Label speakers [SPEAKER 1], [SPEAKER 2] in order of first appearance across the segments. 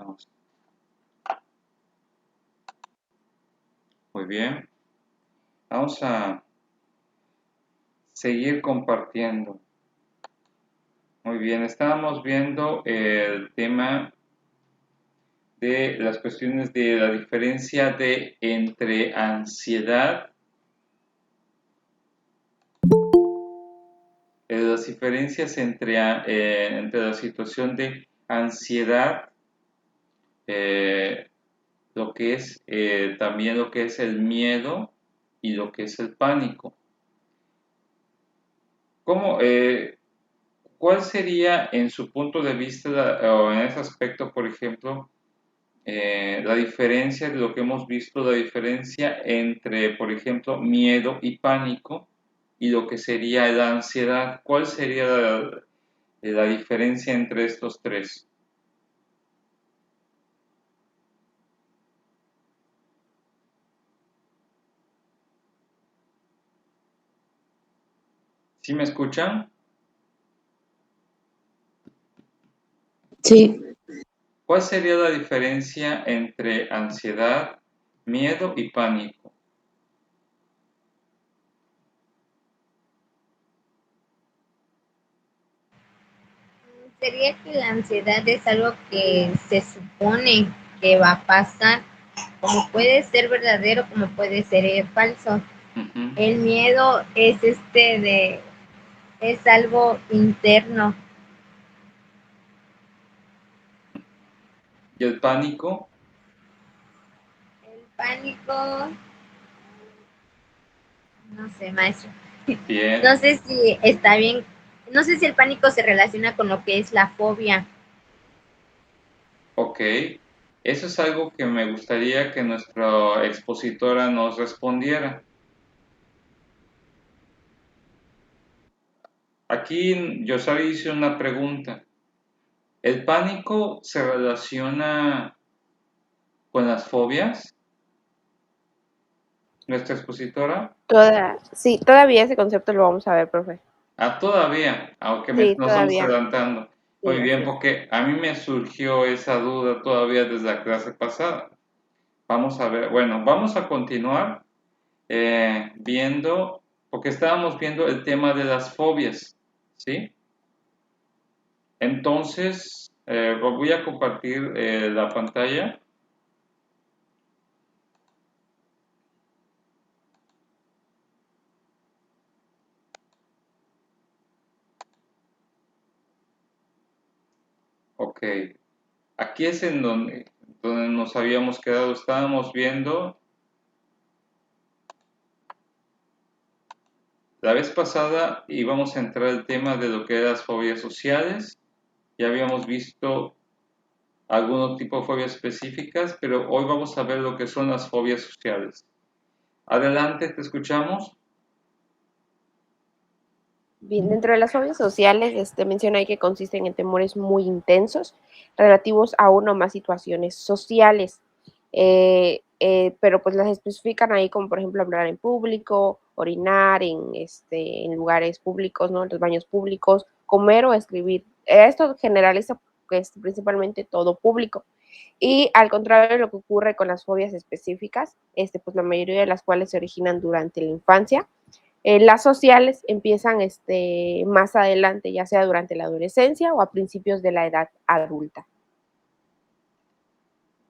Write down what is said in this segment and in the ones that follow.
[SPEAKER 1] continuamos. Muy bien. Vamos a seguir compartiendo. Muy bien, estábamos viendo el tema de las cuestiones de la diferencia entre ansiedad, las diferencias entre la situación de ansiedad, lo que es también lo que es el miedo y lo que es el pánico. ¿Cómo, ¿Cuál sería en su punto de vista o en ese aspecto, por ejemplo, la diferencia de lo que hemos visto, la diferencia entre, por ejemplo, miedo y pánico y lo que sería la ansiedad? ¿Cuál sería la diferencia entre estos tres? ¿Sí me escuchan?
[SPEAKER 2] Sí,
[SPEAKER 1] ¿Cuál sería la diferencia entre ansiedad, miedo y pánico?
[SPEAKER 3] Sería que la ansiedad es algo que se supone que va a pasar, como puede ser verdadero, como puede ser falso.
[SPEAKER 1] Ujú.
[SPEAKER 3] El miedo es algo interno.
[SPEAKER 1] ¿Y el pánico?
[SPEAKER 3] El pánico, no sé, maestro.
[SPEAKER 1] Bien,
[SPEAKER 3] No sé si está bien, no sé si el pánico se relaciona con lo que es la fobia.
[SPEAKER 1] ok. Eso es algo que me gustaría que nuestra expositora nos respondiera. Aquí Yosari hizo una pregunta. ¿El pánico se relaciona con las fobias? ¿Nuestra expositora?
[SPEAKER 2] sí, todavía ese concepto lo vamos a ver, profe.
[SPEAKER 1] Ah, todavía, aunque
[SPEAKER 2] Sí,
[SPEAKER 1] nos estamos
[SPEAKER 2] todavía.
[SPEAKER 1] adelantando. Muy
[SPEAKER 2] Sí,
[SPEAKER 1] bien,
[SPEAKER 2] así es.
[SPEAKER 1] porque a mí me surgió esa duda todavía desde la clase pasada. Vamos a ver, bueno, vamos a continuar viendo, porque estábamos viendo el tema de las fobias, ¿sí? Entonces, voy a compartir la pantalla. Ok, aquí es en donde nos habíamos quedado, estábamos viendo, la vez pasada íbamos a entrar al tema de lo que eran las fobias sociales, ya habíamos visto algunos tipos de fobias específicas, pero hoy vamos a ver lo que son las fobias sociales. Adelante, te escuchamos.
[SPEAKER 2] Bien, dentro de las fobias sociales, menciona ahí que consisten en temores muy intensos relativos a una o más situaciones sociales, pero pues las especifican ahí como por ejemplo hablar en público, orinar en lugares públicos, ¿no? En los baños públicos, comer o escribir. Esto generaliza pues, principalmente todo público. Y al contrario de lo que ocurre con las fobias específicas, pues la mayoría de las cuales se originan durante la infancia, las sociales empiezan más adelante, ya sea durante la adolescencia o a principios de la edad adulta.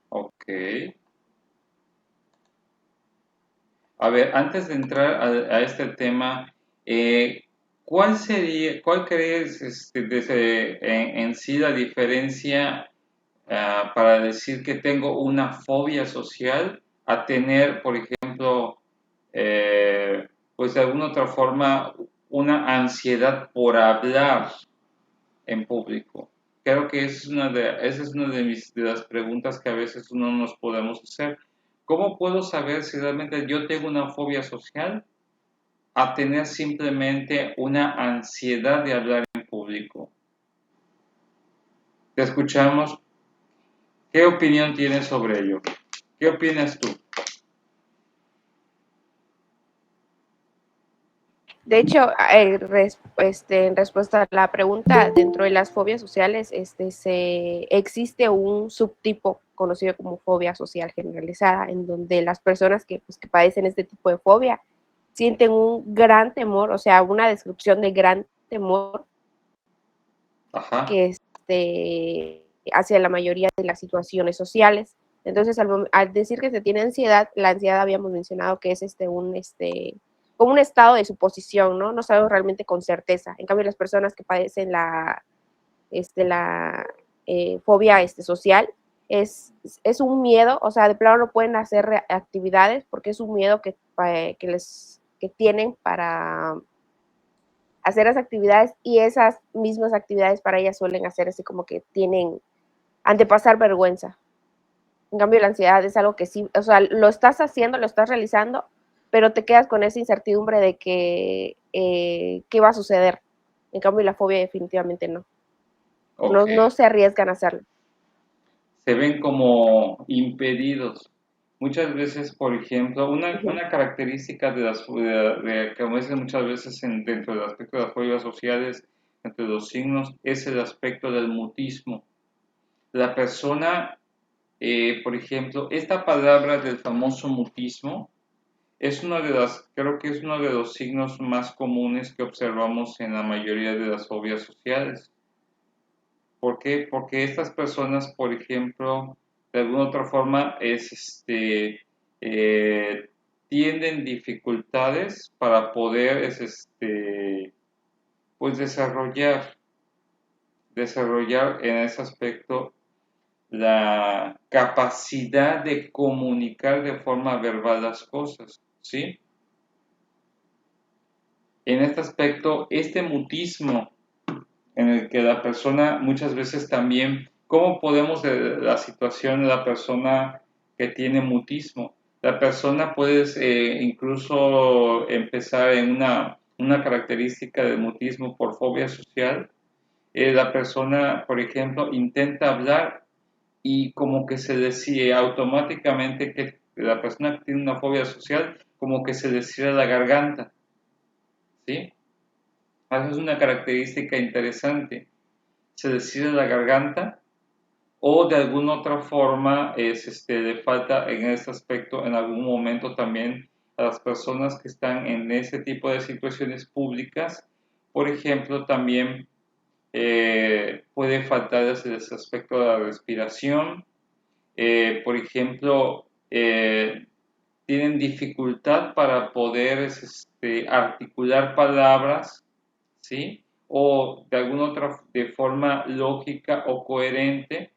[SPEAKER 1] Ok. A ver, antes de entrar a este tema, ¿cuál crees en sí la diferencia para decir que tengo una fobia social a tener, por ejemplo, pues de alguna otra forma, una ansiedad por hablar en público? Creo que esa es una de las preguntas que a veces uno nos podemos hacer. ¿Cómo puedo saber si realmente yo tengo una fobia social a tener simplemente una ansiedad de hablar en público? Te escuchamos. ¿Qué opinión tienes sobre ello? ¿Qué opinas tú?
[SPEAKER 2] De hecho, en respuesta a la pregunta, dentro de las fobias sociales, existe un subtipo conocido como fobia social generalizada, en donde las personas que padecen este tipo de fobia sienten un gran temor, o sea, una descripción de gran temor
[SPEAKER 1] Ajá,
[SPEAKER 2] que hacia la mayoría de las situaciones sociales. Entonces, al decir que se tiene ansiedad, la ansiedad habíamos mencionado que es como un estado de suposición, ¿no? No sabemos realmente con certeza. En cambio, las personas que padecen la fobia social es un miedo, o sea, de plano no pueden hacer actividades porque es un miedo que tienen para hacer las actividades, y esas mismas actividades para ellas suelen hacer así como que han de pasar vergüenza. En cambio, la ansiedad es algo que sí, o sea, lo estás haciendo, lo estás realizando, pero te quedas con esa incertidumbre de que qué va a suceder. En cambio, la fobia definitivamente no.
[SPEAKER 1] ok.
[SPEAKER 2] No se arriesgan a hacerlo.
[SPEAKER 1] Se ven como impedidos. Muchas veces, por ejemplo,
[SPEAKER 2] Ujú.
[SPEAKER 1] una característica como dicen muchas veces dentro del aspecto de las fobias sociales, entre los signos, es el aspecto del mutismo. La persona, por ejemplo, esta palabra del famoso mutismo es creo que es uno de los signos más comunes que observamos en la mayoría de las fobias sociales. ¿Por qué? Porque estas personas, por ejemplo, de alguna otra forma, eh, tienen dificultades para poder, pues desarrollar en ese aspecto la capacidad de comunicar de forma verbal las cosas, ¿sí? En este aspecto, este mutismo en el que la persona muchas veces también, ¿cómo podemos de la situación de la persona que tiene mutismo? La persona puede incluso empezar en una característica de mutismo por fobia social. La persona, por ejemplo, intenta hablar y como que se decide automáticamente que la persona que tiene una fobia social, como que se le cierra la garganta, ¿sí? Esa es una característica interesante. Se le cierra la garganta o de alguna otra forma le falta en este aspecto en algún momento también a las personas que están en ese tipo de situaciones públicas. Por ejemplo, también puede faltar ese aspecto de la respiración. Por ejemplo, tienen dificultad para poder articular palabras, ¿sí? O de alguna otra, de forma lógica o coherente,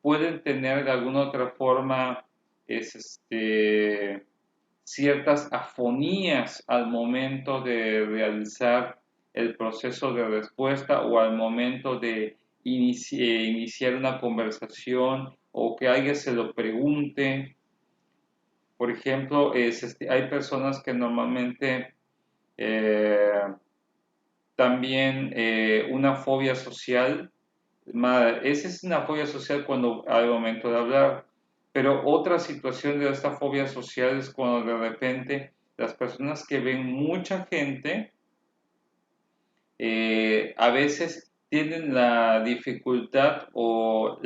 [SPEAKER 1] pueden tener de alguna otra forma es, ciertas afonías al momento de realizar el proceso de respuesta o al momento de iniciar una conversación o que alguien se lo pregunte. Por ejemplo, hay personas que normalmente eh, también una fobia social. Esa es una fobia social cuando hay momento de hablar, pero otra situación de esta fobia social es cuando de repente las personas que ven mucha gente a veces tienen la dificultad o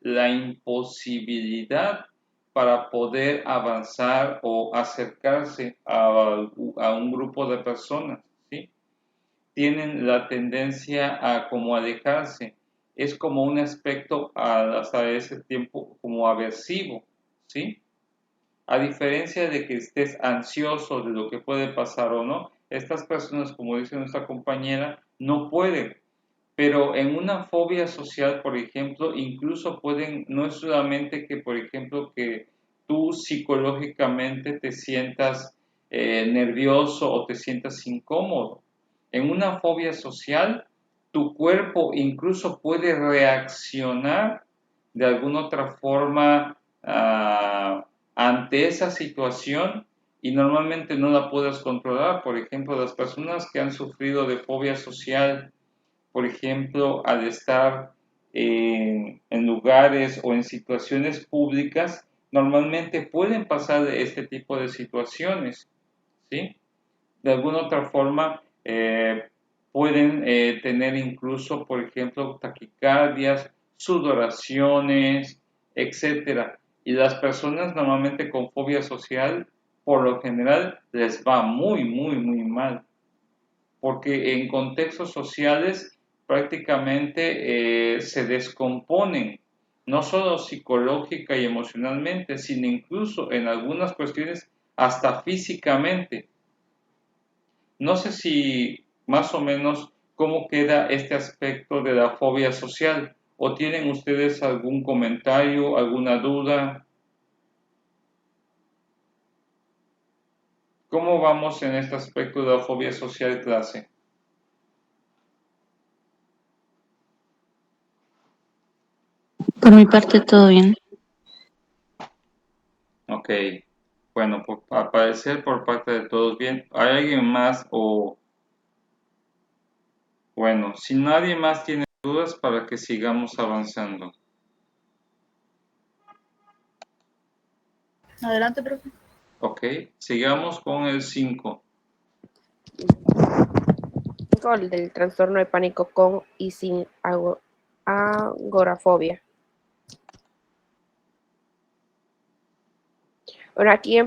[SPEAKER 1] la imposibilidad para poder avanzar o acercarse a un grupo de personas, ¿sí? Tienen la tendencia a como alejarse. Es como un aspecto hasta ese tiempo como aversivo, ¿sí? A diferencia de que estés ansioso de lo que puede pasar o no, estas personas, como dice nuestra compañera, no pueden. Pero en una fobia social, por ejemplo, incluso pueden, no es solamente que, por ejemplo, que tú psicológicamente te sientas nervioso o te sientas incómodo. En una fobia social, tu cuerpo incluso puede reaccionar de alguna otra forma ante esa situación y normalmente no la puedes controlar. Por ejemplo, las personas que han sufrido de fobia social, por ejemplo, al estar en lugares o en situaciones públicas, normalmente pueden pasar este tipo de situaciones, ¿sí? de alguna otra forma pueden tener incluso, por ejemplo, taquicardias, sudoraciones, etcétera. Y las personas normalmente con fobia social, por lo general, les va muy, muy, muy mal. Porque en contextos sociales prácticamente se descomponen, no solo psicológica y emocionalmente, sino incluso en algunas cuestiones hasta físicamente. No sé si más o menos cómo queda este aspecto de la fobia social, o tienen ustedes algún comentario, alguna duda. ¿Cómo vamos en este aspecto de la fobia social, clase?
[SPEAKER 4] Por mi parte, todo bien.
[SPEAKER 1] Ok, bueno, al parecer por parte de todos bien. ¿Hay alguien más o bueno, si nadie más tiene dudas para que sigamos avanzando?
[SPEAKER 5] Adelante, profe.
[SPEAKER 1] Ok, sigamos con el 5.
[SPEAKER 2] El del trastorno de pánico con y sin agorafobia. Bueno, aquí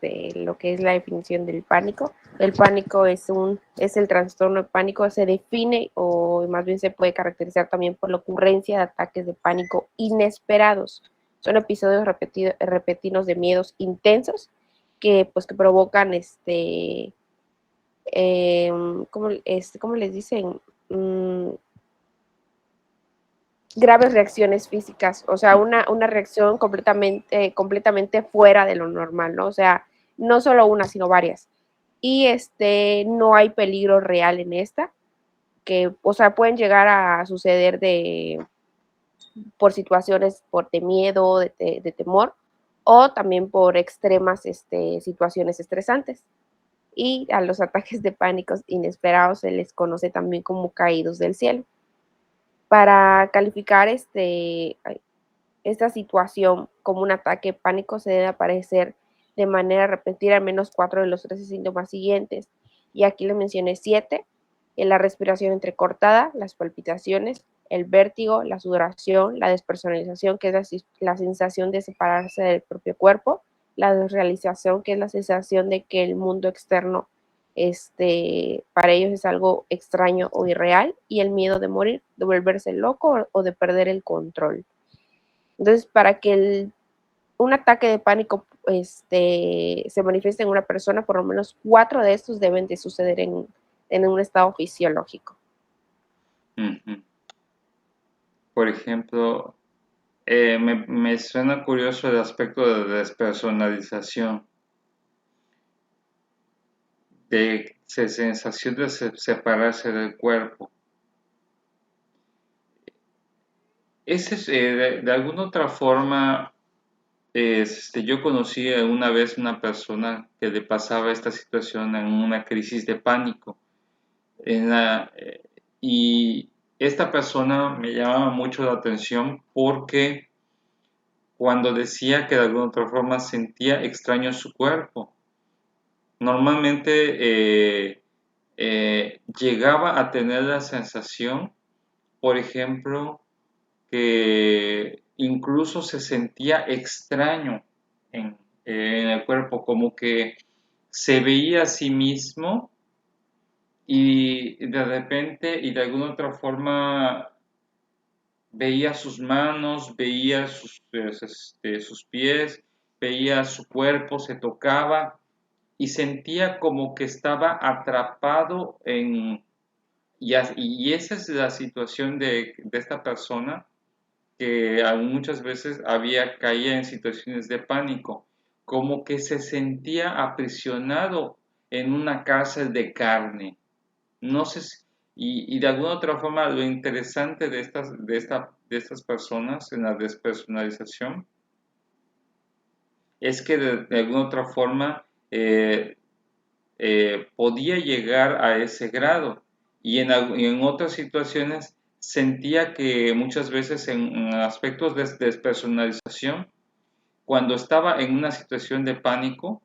[SPEAKER 2] de lo que es la definición del pánico. El pánico es el trastorno de pánico, se define o más bien se puede caracterizar también por la ocurrencia de ataques de pánico inesperados. Son episodios repetidos de miedos intensos que provocan ¿cómo les dicen? Graves reacciones físicas, o sea, una reacción completamente fuera de lo normal, ¿no? O sea, no solo una, sino varias. Y no hay peligro real en esta, que, o sea, pueden llegar a suceder por situaciones de miedo, de temor, o también por extremas situaciones estresantes. Y a los ataques de pánico inesperados se les conoce también como caídos del cielo. Para calificar esta situación como un ataque de pánico se debe aparecer de manera repentina al menos 4 de los 13 síntomas siguientes. Y aquí les mencioné 7: la respiración entrecortada, las palpitaciones, el vértigo, la sudoración, la despersonalización, que es la sensación de separarse del propio cuerpo, la desrealización, que es la sensación de que el mundo externo para ellos es algo extraño o irreal, y el miedo de morir, de volverse loco o de perder el control. Entonces, para que un ataque de pánico se manifieste en una persona, por lo menos 4 de estos deben de suceder en un estado fisiológico.
[SPEAKER 1] Por ejemplo, me suena curioso el aspecto de despersonalización, de sensación de separarse del cuerpo. Ese es, de alguna otra forma, yo conocí una vez una persona que le pasaba esta situación en una crisis de pánico. Y esta persona me llamaba mucho la atención porque cuando decía que de alguna otra forma sentía extraño su cuerpo, normalmente llegaba a tener la sensación, por ejemplo, que incluso se sentía extraño en el cuerpo, como que se veía a sí mismo y de repente y de alguna otra forma veía sus manos, veía sus pies, veía su cuerpo, se tocaba y sentía como que estaba atrapado y esa es la situación de esta persona que muchas veces caía en situaciones de pánico, como que se sentía aprisionado en una cárcel de carne. No sé y de alguna otra forma lo interesante de estas personas en la despersonalización es que de alguna otra forma podía llegar a ese grado y en otras situaciones sentía que muchas veces en aspectos de despersonalización, cuando estaba en una situación de pánico,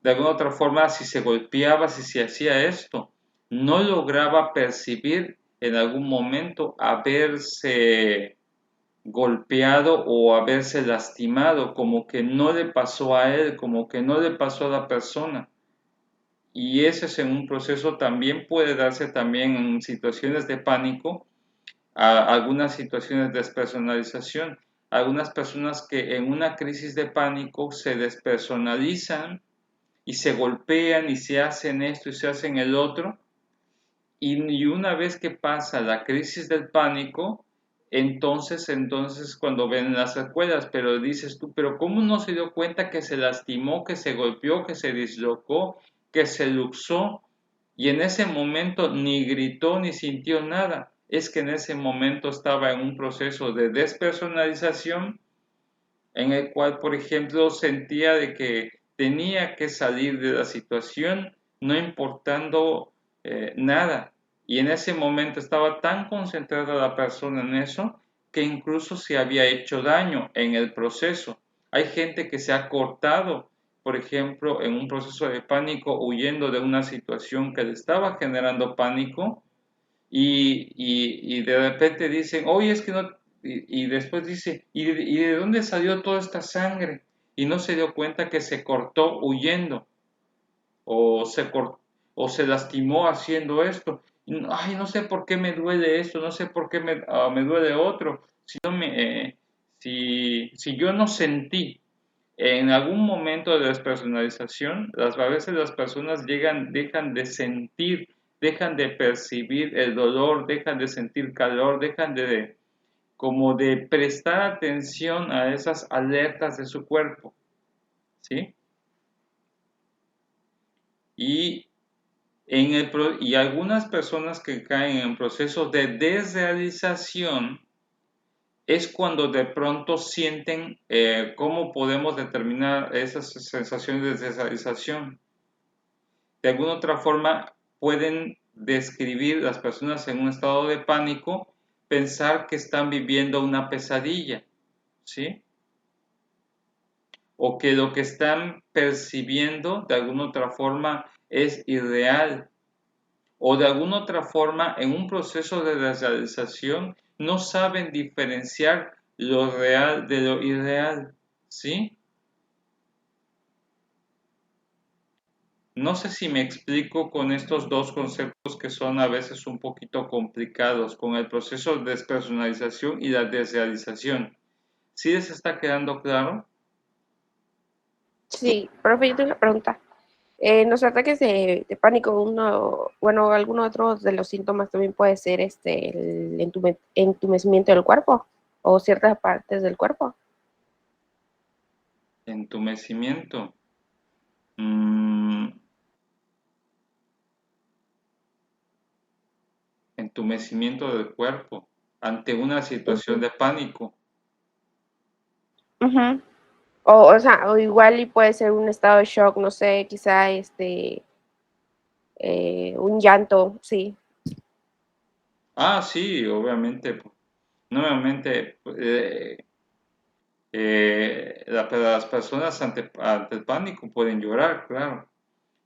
[SPEAKER 1] de alguna otra forma, si se golpeaba, si se hacía esto, no lograba percibir en algún momento haberse golpeado o haberse lastimado, como que no le pasó a él, como que no le pasó a la persona. Y ese es en un proceso también puede darse también en situaciones de pánico, a algunas situaciones de despersonalización. Algunas personas que en una crisis de pánico se despersonalizan y se golpean y se hacen esto y se hacen el otro. Y una vez que pasa la crisis del pánico, entonces cuando ven las secuelas, pero dices tú, pero ¿cómo no se dio cuenta que se lastimó, que se golpeó, que se dislocó, que se luxó? Y en ese momento ni gritó ni sintió nada. Es que en ese momento estaba en un proceso de despersonalización en el cual, por ejemplo, sentía de que tenía que salir de la situación no importando nada. Y en ese momento estaba tan concentrada la persona en eso que incluso se había hecho daño en el proceso. Hay gente que se ha cortado, por ejemplo, en un proceso de pánico huyendo de una situación que le estaba generando pánico y de repente dicen, oye, es que no, y después dice, ¿y de dónde salió toda esta sangre? Y no se dio cuenta que se cortó huyendo o se lastimó haciendo esto. Ay, no sé por qué me duele esto, no sé por qué me duele otro. Si yo no sentí en algún momento de despersonalización, a veces las personas dejan de sentir, dejan de percibir el dolor, dejan de sentir calor, dejan como de prestar atención a esas alertas de su cuerpo, ¿sí? Y, y algunas personas que caen en procesos de desrealización es cuando de pronto sienten cómo podemos determinar esas sensaciones de desrealización. De alguna otra forma pueden describir las personas en un estado de pánico, pensar que están viviendo una pesadilla, ¿sí? O que lo que están percibiendo de alguna otra forma es irreal. O de alguna otra forma en un proceso de desrealización no saben diferenciar lo real de lo irreal, ¿sí? No sé si me explico con estos dos conceptos que son a veces un poquito complicados, con el proceso de despersonalización y la desrealización. ¿Sí les está quedando claro?
[SPEAKER 2] Sí, profe, yo tengo una pregunta. En los ataques de pánico, bueno, alguno otro de los síntomas también puede ser el entumecimiento del cuerpo o ciertas partes del cuerpo.
[SPEAKER 1] Entumecimiento. Mm, entumecimiento del cuerpo ante una situación
[SPEAKER 2] Ujú,
[SPEAKER 1] de pánico.
[SPEAKER 2] ujú. O sea, o igual y puede ser un estado de shock, no sé, quizá un llanto, sí.
[SPEAKER 1] Ah, sí, obviamente. Nuevamente, las personas ante el pánico pueden llorar, claro,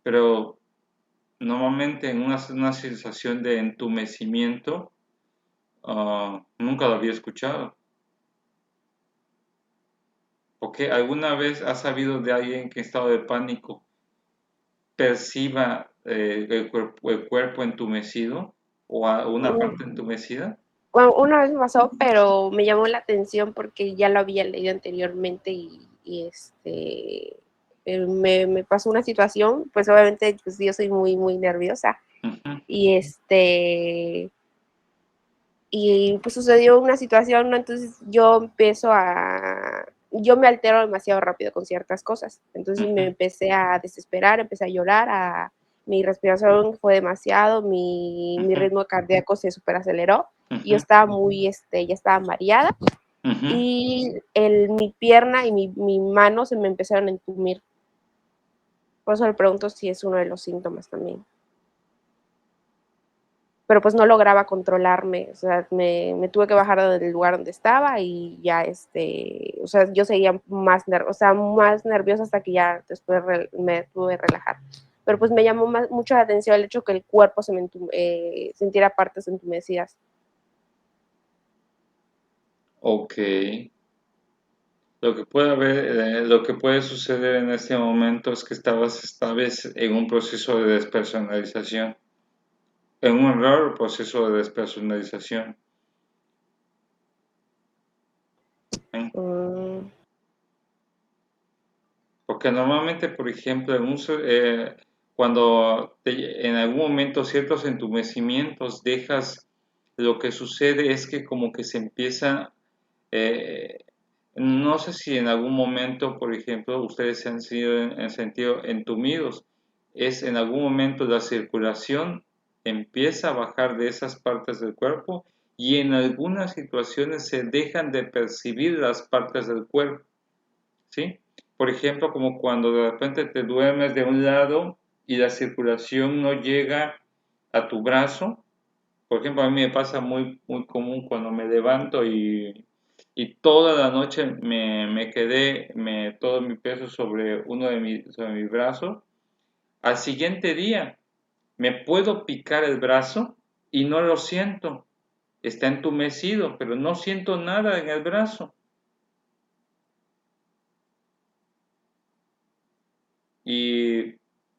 [SPEAKER 1] pero normalmente en una sensación de entumecimiento, nunca lo había escuchado. ¿Porque alguna vez has sabido de alguien que en estado de pánico perciba el cuerpo entumecido o una
[SPEAKER 2] Mm,
[SPEAKER 1] parte entumecida?
[SPEAKER 2] Bueno, una vez me pasó, pero me llamó la atención porque ya lo había leído anteriormente me pasó una situación, pues obviamente pues yo soy muy, muy nerviosa
[SPEAKER 1] Ujú,
[SPEAKER 2] y y pues sucedió una situación, ¿no? Entonces yo me altero demasiado rápido con ciertas cosas, entonces me
[SPEAKER 1] ujú,
[SPEAKER 2] empecé a desesperar, empecé a llorar, mi respiración fue demasiado, mi
[SPEAKER 1] ujú,
[SPEAKER 2] ritmo cardíaco se superaceleró y yo
[SPEAKER 1] ujú,
[SPEAKER 2] estaba ya estaba mareada
[SPEAKER 1] ujú.
[SPEAKER 2] y mi pierna y mi mano se me empezaron a entumir. Por eso le pregunto si es uno de los síntomas también. pero pues no lograba controlarme, o sea, me tuve que bajar del lugar donde estaba y ya, o sea, yo seguía más nerviosa hasta que ya después me pude relajar. Pero pues me llamó mucho la atención el hecho que el cuerpo sintiera partes entumecidas.
[SPEAKER 1] Ok. Lo que puede suceder en este momento es que estabas esta vez en un proceso de despersonalización, en un raro proceso de despersonalización. ¿Eh?
[SPEAKER 2] Mm,
[SPEAKER 1] Porque normalmente, por ejemplo, cuando en algún momento ciertos entumecimientos dejas, lo que sucede es que como que se empieza, eh, no sé si en algún momento, por ejemplo, ustedes se han sido en sentido entumidos, es en algún momento la circulación empieza a bajar de esas partes del cuerpo y en algunas situaciones se dejan de percibir las partes del cuerpo, ¿sí? Por ejemplo, como cuando de repente te duermes de un lado y la circulación no llega a tu brazo. Por ejemplo, a mí me pasa muy común cuando me levanto y toda la noche me quedé todo mi peso sobre sobre mi brazo. Al siguiente día me puedo picar el brazo y no lo siento. Está entumecido, pero no siento nada en el brazo. Y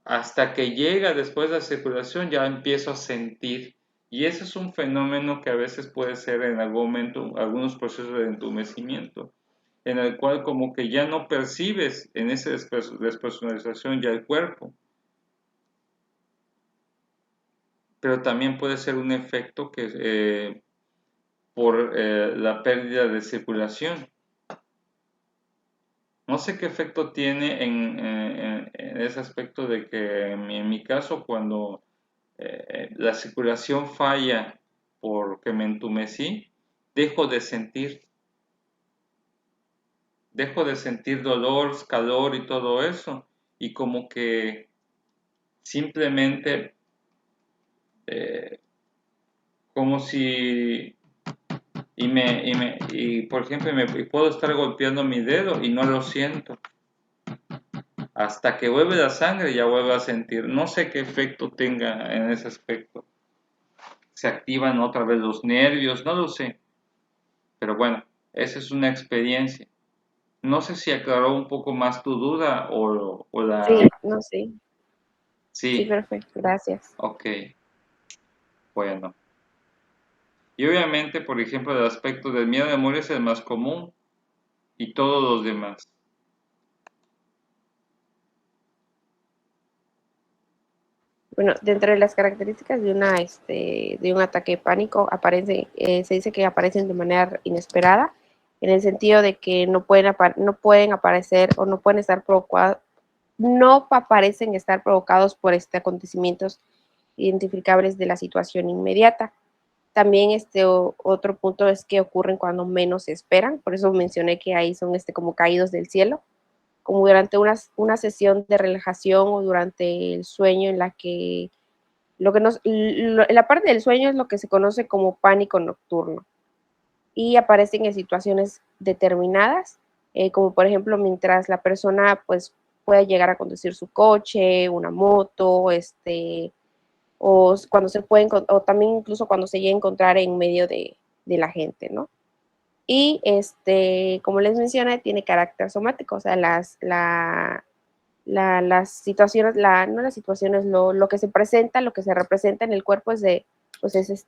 [SPEAKER 1] hasta que llega después la circulación ya empiezo a sentir. Y ese es un fenómeno que a veces puede ser en algún momento, algunos procesos de entumecimiento, en el cual como que ya no percibes en esa despersonalización ya el cuerpo. Pero también puede ser un efecto que por la pérdida de circulación. No sé qué efecto tiene en ese aspecto de que en mi caso cuando la circulación falla porque me entumecí, dejo de sentir, dejo de sentir dolor, calor y todo eso, y como que simplemente, eh, como si, y por ejemplo, puedo estar golpeando mi dedo y no lo siento. Hasta que vuelve la sangre ya vuelvo a sentir. No sé qué efecto tenga en ese aspecto. Se activan otra vez los nervios, no lo sé. Pero bueno, esa es una experiencia. No sé si aclaró un poco más tu duda o la...
[SPEAKER 2] sí, no sé. Sí,
[SPEAKER 1] Sí,
[SPEAKER 2] perfecto, gracias.
[SPEAKER 1] ok, bueno. Y obviamente, por ejemplo, el aspecto del miedo de morir es el más común y todos los demás.
[SPEAKER 2] Bueno, dentro de las características de un ataque de pánico se dice que aparecen de manera inesperada, en el sentido de que no pueden aparecer o no pueden estar provocados, no parecen estar provocados por acontecimientos identificables de la situación inmediata. También otro punto es que ocurren cuando menos se esperan, por eso mencioné que ahí son como caídos del cielo, como durante una sesión de relajación o durante el sueño en la que la parte del sueño es lo que se conoce como pánico nocturno y aparecen en situaciones determinadas, como por ejemplo mientras la persona pues pueda llegar a conducir su coche, una moto, o cuando se puede, o también incluso cuando se llega a encontrar en medio de la gente, ¿no? Y como les mencioné, tiene carácter somático, o sea, las situaciones, no las situaciones, lo que se presenta, lo que se representa en el cuerpo pues es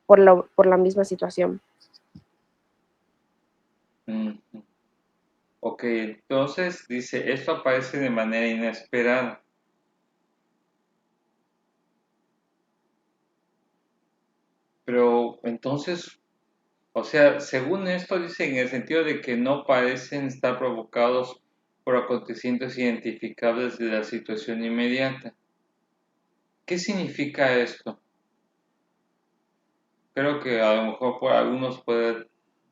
[SPEAKER 2] por la misma situación.
[SPEAKER 1] Mm, ok, entonces dice, esto aparece de manera inesperada. Pero entonces, o sea, según esto dice en el sentido de que no parecen estar provocados por acontecimientos identificables de la situación inmediata. ¿Qué significa esto? Creo que a lo mejor por algunos pueden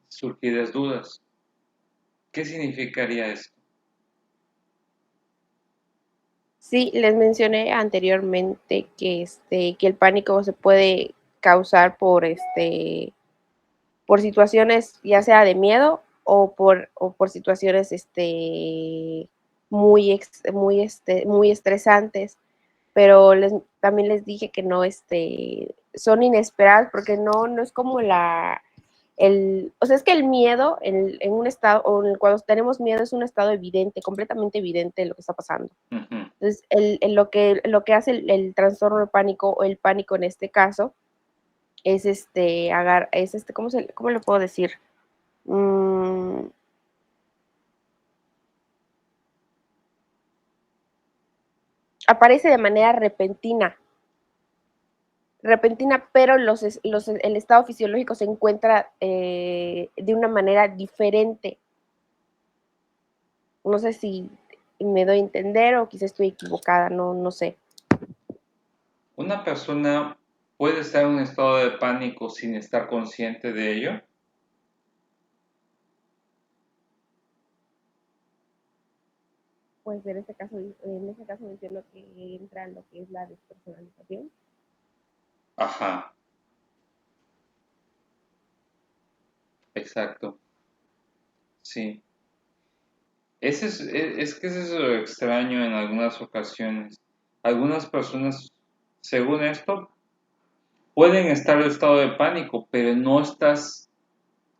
[SPEAKER 1] surgir dudas. ¿Qué significaría esto?
[SPEAKER 2] Sí, les mencioné anteriormente que el pánico se puede causar por situaciones ya sea de miedo o por situaciones muy estresantes, pero también les dije que no son inesperadas porque no es como o sea, es que el miedo en un estado, cuando tenemos miedo es un estado evidente, completamente evidente de lo que está pasando.
[SPEAKER 1] Ujú.
[SPEAKER 2] Entonces, lo que hace el trastorno de pánico o el pánico en este caso es ¿cómo le puedo decir? Mm, aparece de manera repentina, pero el estado fisiológico se encuentra de una manera diferente. No sé si me doy a entender o quizá estoy equivocada, no sé.
[SPEAKER 1] ¿Una persona puede estar en un estado de pánico sin estar consciente de ello?
[SPEAKER 2] Pues en ese caso menciono que entra en lo que es la despersonalización.
[SPEAKER 1] Ajá, exacto. Sí. Es que eso es lo extraño en algunas ocasiones. Algunas personas, según esto, pueden estar en estado de pánico, pero no estás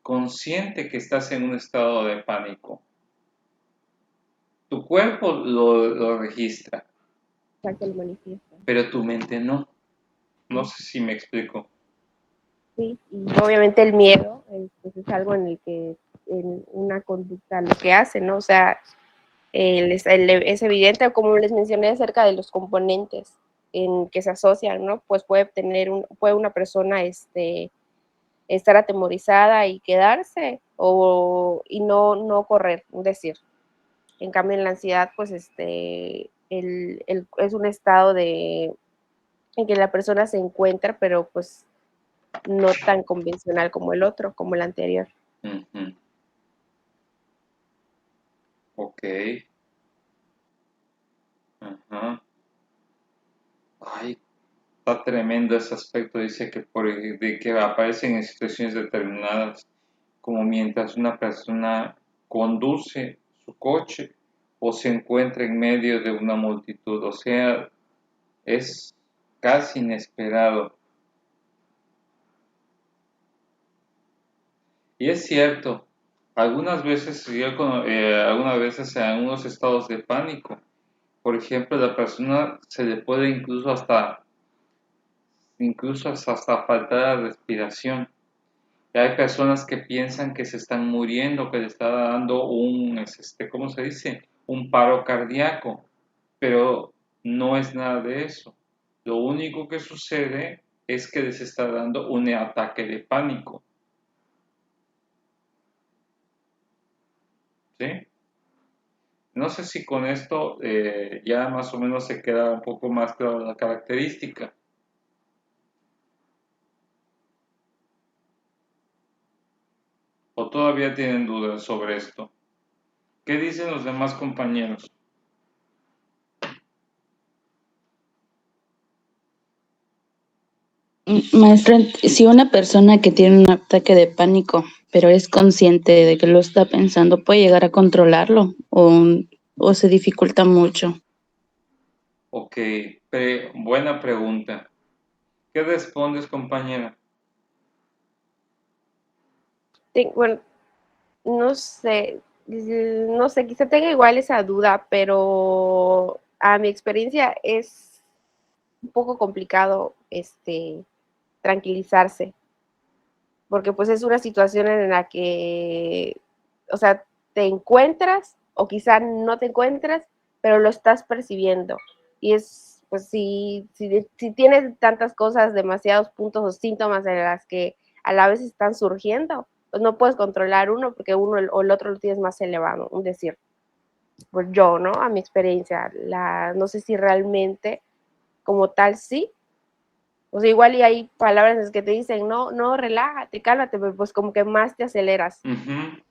[SPEAKER 1] consciente que estás en un estado de pánico. Tu cuerpo lo registra,
[SPEAKER 2] Exacto, lo manifiesta.
[SPEAKER 1] pero tu mente no. No
[SPEAKER 2] Sí,
[SPEAKER 1] sé si me explico.
[SPEAKER 2] sí, y obviamente el miedo pues es algo en el que en una conducta lo que hace, ¿no? O sea, es evidente, como les mencioné acerca de los componentes en que se asocian, ¿no? Pues puede una persona estar atemorizada y quedarse y no correr, es decir. En cambio, en la ansiedad, pues es un estado en que la persona se encuentra, pero pues no tan convencional como el otro, como el anterior.
[SPEAKER 1] Ujú. Ok. Ajá. Ay, está tremendo ese aspecto. Dice que, de que aparecen en situaciones determinadas, como mientras una persona conduce su coche o se encuentra en medio de una multitud. O sea, es casi inesperado. Y es cierto, algunas veces en algunos estados de pánico, por ejemplo, la persona se le puede incluso hasta faltar la respiración. Y hay personas que piensan que se están muriendo, que le está dando ¿cómo se dice? Un paro cardíaco, pero no es nada de eso. Lo único que sucede es que les está dando un ataque de pánico, ¿sí? No sé si con esto ya más o menos se queda un poco más clara la característica. ¿O todavía tienen dudas sobre esto? ¿Qué dicen los demás compañeros?
[SPEAKER 4] Maestra, si una persona que tiene un ataque de pánico, pero es consciente de que lo está pensando, ¿puede llegar a controlarlo o se dificulta mucho?
[SPEAKER 1] Ok, buena pregunta. ¿Qué respondes, compañera?
[SPEAKER 2] Bueno, no sé, quizá tenga igual esa duda, pero a mi experiencia es un poco complicado tranquilizarse, porque pues es una situación en la que, o sea, te encuentras o quizá no te encuentras, pero lo estás percibiendo. Y pues si tienes tantas cosas, demasiados puntos o síntomas en las que a la vez están surgiendo, pues no puedes controlar uno porque uno o el otro lo tienes más elevado, es decir, pues yo, ¿no? A mi experiencia, no sé si realmente como tal sí, o sea, igual y hay palabras que te dicen, no, relájate, cálmate, pero pues como que más te aceleras.
[SPEAKER 1] Ujú.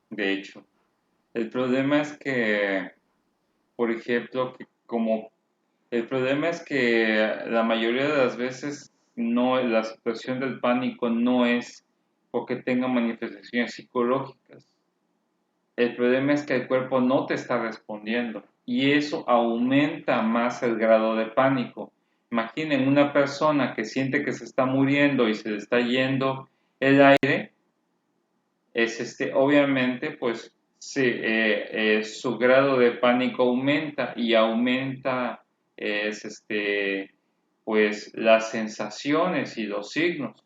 [SPEAKER 1] De hecho, el problema es que, por ejemplo, que como el problema es que la mayoría de las veces la situación del pánico no es porque tenga manifestaciones psicológicas. El problema es que el cuerpo no te está respondiendo y eso aumenta más el grado de pánico. Imaginen una persona que siente que se está muriendo y se le está yendo el aire, obviamente pues su grado de pánico aumenta y aumenta pues las sensaciones y los signos.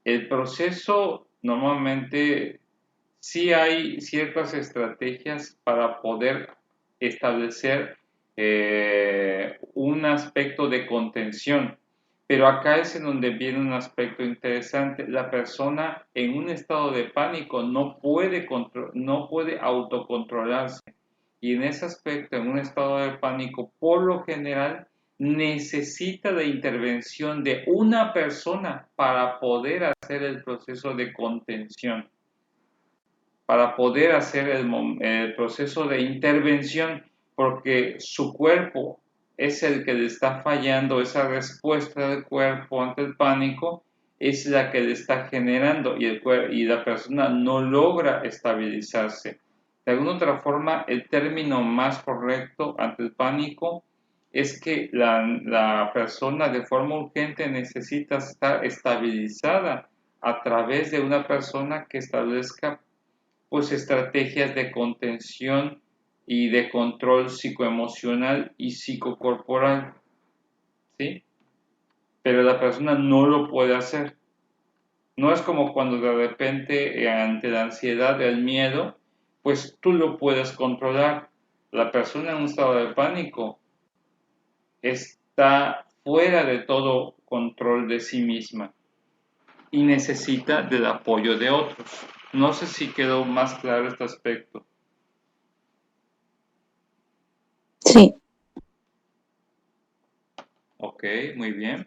[SPEAKER 1] El proceso normalmente sí hay ciertas estrategias para poder establecer un aspecto de contención, pero acá es en donde viene un aspecto interesante. La persona en un estado de pánico no puede autocontrolarse y en ese aspecto, en un estado de pánico, por lo general necesita la intervención de una persona para poder hacer el proceso de contención, para poder hacer el proceso de intervención, porque su cuerpo es el que le está fallando, esa respuesta del cuerpo ante el pánico es la que le está generando y la persona no logra estabilizarse. De alguna otra forma, el término más correcto ante el pánico es que la persona de forma urgente necesita estar estabilizada a través de una persona que establezca pues estrategias de contención y de control psicoemocional y psicocorporal, ¿sí? Pero la persona no lo puede hacer. No es como cuando de repente ante la ansiedad, el miedo, pues tú lo puedes controlar. La persona en un estado de pánico está fuera de todo control de sí misma y necesita del apoyo de otros. No sé si quedó más claro este aspecto.
[SPEAKER 4] Sí,
[SPEAKER 1] Ok, muy bien.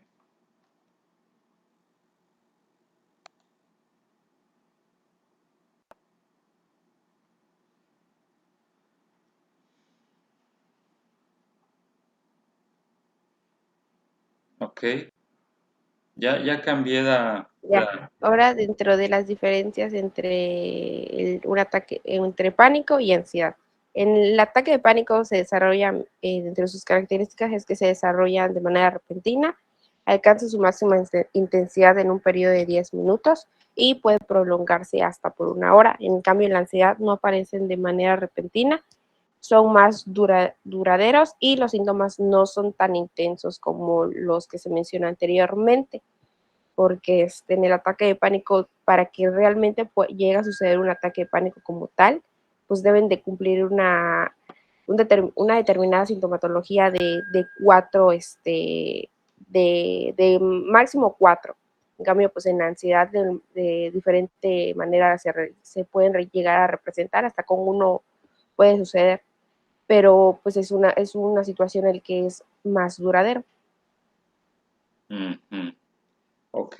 [SPEAKER 1] Ok, ya cambié
[SPEAKER 2] Ya. Ahora, dentro de las diferencias entre un ataque, entre pánico y ansiedad. En el ataque de pánico se desarrolla, entre sus características es que se desarrollan de manera repentina, alcanza su máxima intensidad en un periodo de 10 minutos y puede prolongarse hasta por 1 hora. En cambio, en la ansiedad no aparecen de manera repentina, son más duraderos y los síntomas no son tan intensos como los que se mencionó anteriormente, porque en el ataque de pánico, para que realmente llegue a suceder un ataque de pánico como tal, pues deben de cumplir una determinada sintomatología de cuatro, de máximo 4. En cambio, pues en la ansiedad de diferente manera se pueden llegar a representar, hasta con uno puede suceder, pero pues es una situación en la que es más duradero.
[SPEAKER 1] Ok.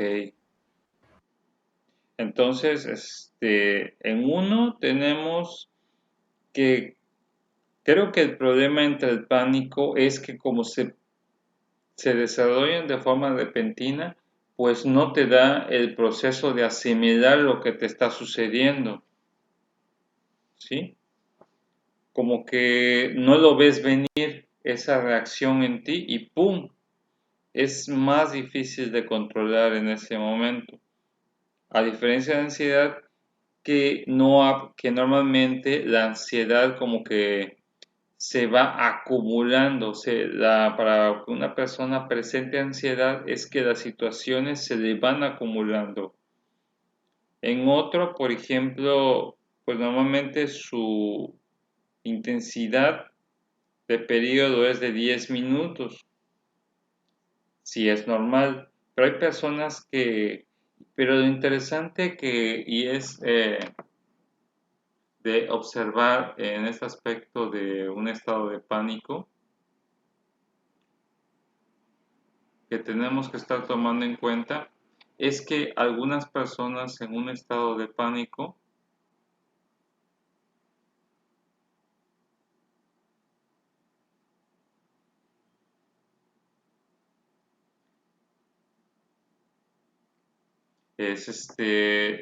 [SPEAKER 1] Entonces, en uno tenemos que creo que el problema entre el pánico es que como se desarrollan de forma repentina, pues no te da el proceso de asimilar lo que te está sucediendo, ¿sí? Como que no lo ves venir esa reacción en ti y ¡pum! Es más difícil de controlar en ese momento. A diferencia de la ansiedad, que normalmente la ansiedad como que se va acumulando. Para que una persona presente ansiedad es que las situaciones se le van acumulando. En otro, por ejemplo, pues normalmente su intensidad de periodo es de 10 minutos, si es normal, pero hay personas pero lo interesante y es de observar en este aspecto de un estado de pánico, que tenemos que estar tomando en cuenta, es que algunas personas en un estado de pánico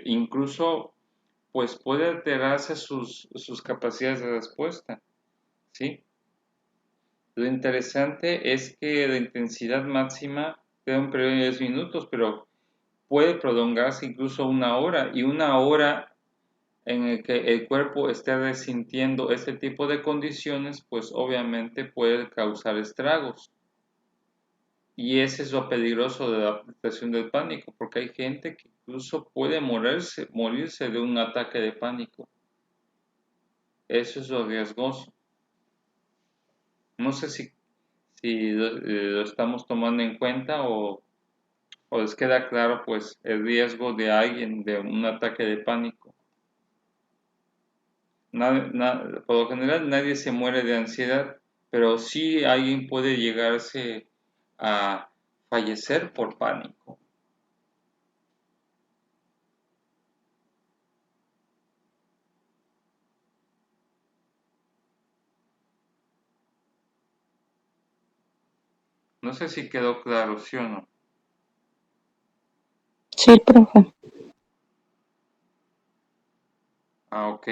[SPEAKER 1] incluso pues puede alterarse sus capacidades de respuesta, ¿sí? Lo interesante es que la intensidad máxima queda un periodo de 10 minutos, pero puede prolongarse incluso una hora, y una hora en el que el cuerpo esté resintiendo este tipo de condiciones, pues obviamente puede causar estragos. Y ese es lo peligroso de la afectación del pánico, porque hay gente que incluso puede morirse de un ataque de pánico. Eso es lo riesgoso. No sé si lo estamos tomando en cuenta o les queda claro pues el riesgo de alguien de un ataque de pánico. Por lo general nadie se muere de ansiedad, pero sí alguien puede llegarse a fallecer por pánico. No sé si quedó claro, ¿sí o no?
[SPEAKER 4] Sí, profe.
[SPEAKER 1] Ah, ok.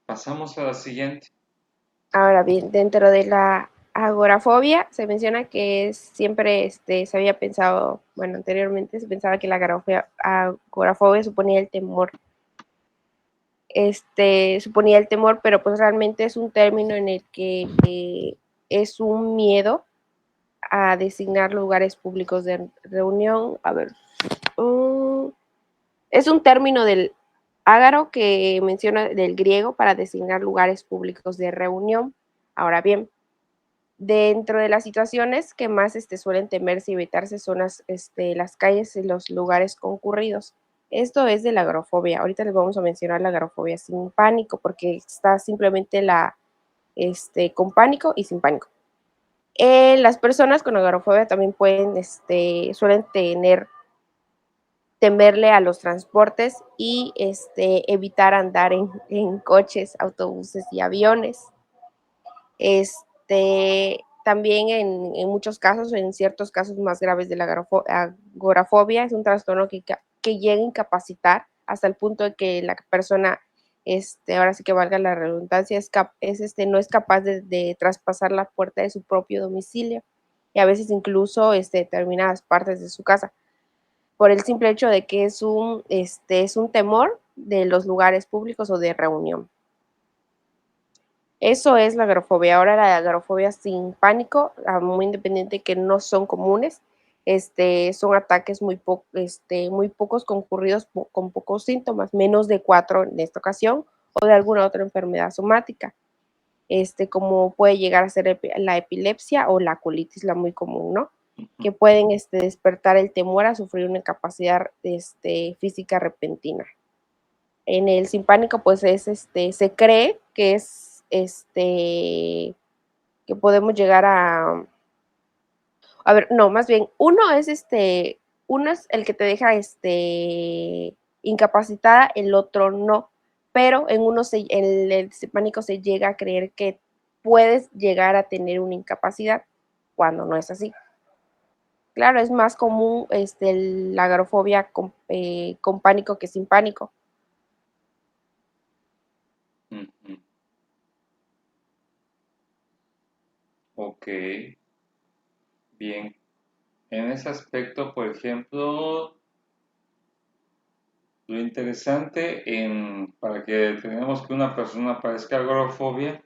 [SPEAKER 1] Pasamos a la siguiente.
[SPEAKER 2] Ahora bien, dentro de la agorafobia se menciona que siempre se había pensado, bueno, anteriormente se pensaba que la agorafobia suponía el temor. Suponía el temor, pero pues realmente es un término en el que es un miedo a designar lugares públicos de reunión. A ver, es un término del ágaro que menciona del griego para designar lugares públicos de reunión. Ahora bien, dentro de las situaciones que más suelen temerse y evitarse son las calles y los lugares concurridos. Esto es de la agrofobia. Ahorita les vamos a mencionar la agrofobia sin pánico, porque está simplemente con pánico y sin pánico. Las personas con agrofobia también suelen temerle a los transportes y evitar andar en coches, autobuses y aviones. También en muchos casos, en ciertos casos más graves de la agorafobia, es un trastorno que llega a incapacitar hasta el punto de que la persona, ahora sí que valga la redundancia, no es capaz de traspasar la puerta de su propio domicilio y a veces incluso determinadas partes de su casa, por el simple hecho de que es un temor de los lugares públicos o de reunión. Eso es la agrofobia. Ahora la agrofobia sin pánico, muy independiente que no son comunes, son ataques muy pocos concurridos con pocos síntomas, menos de 4 en esta ocasión, o de alguna otra enfermedad somática, como puede llegar a ser la epilepsia o la colitis, la muy común, ¿no? Que pueden despertar el temor a sufrir una incapacidad física repentina. En el sin pánico, pues se cree que es que podemos llegar a ver, no, más bien, uno es el que te deja incapacitada, el otro no, pero en el pánico se llega a creer que puedes llegar a tener una incapacidad cuando no es así. Claro, es más común la agrofobia con pánico que sin pánico.
[SPEAKER 1] Uh-huh. Ok, bien. En ese aspecto, por ejemplo, lo interesante para que tenemos que una persona padezca agorafobia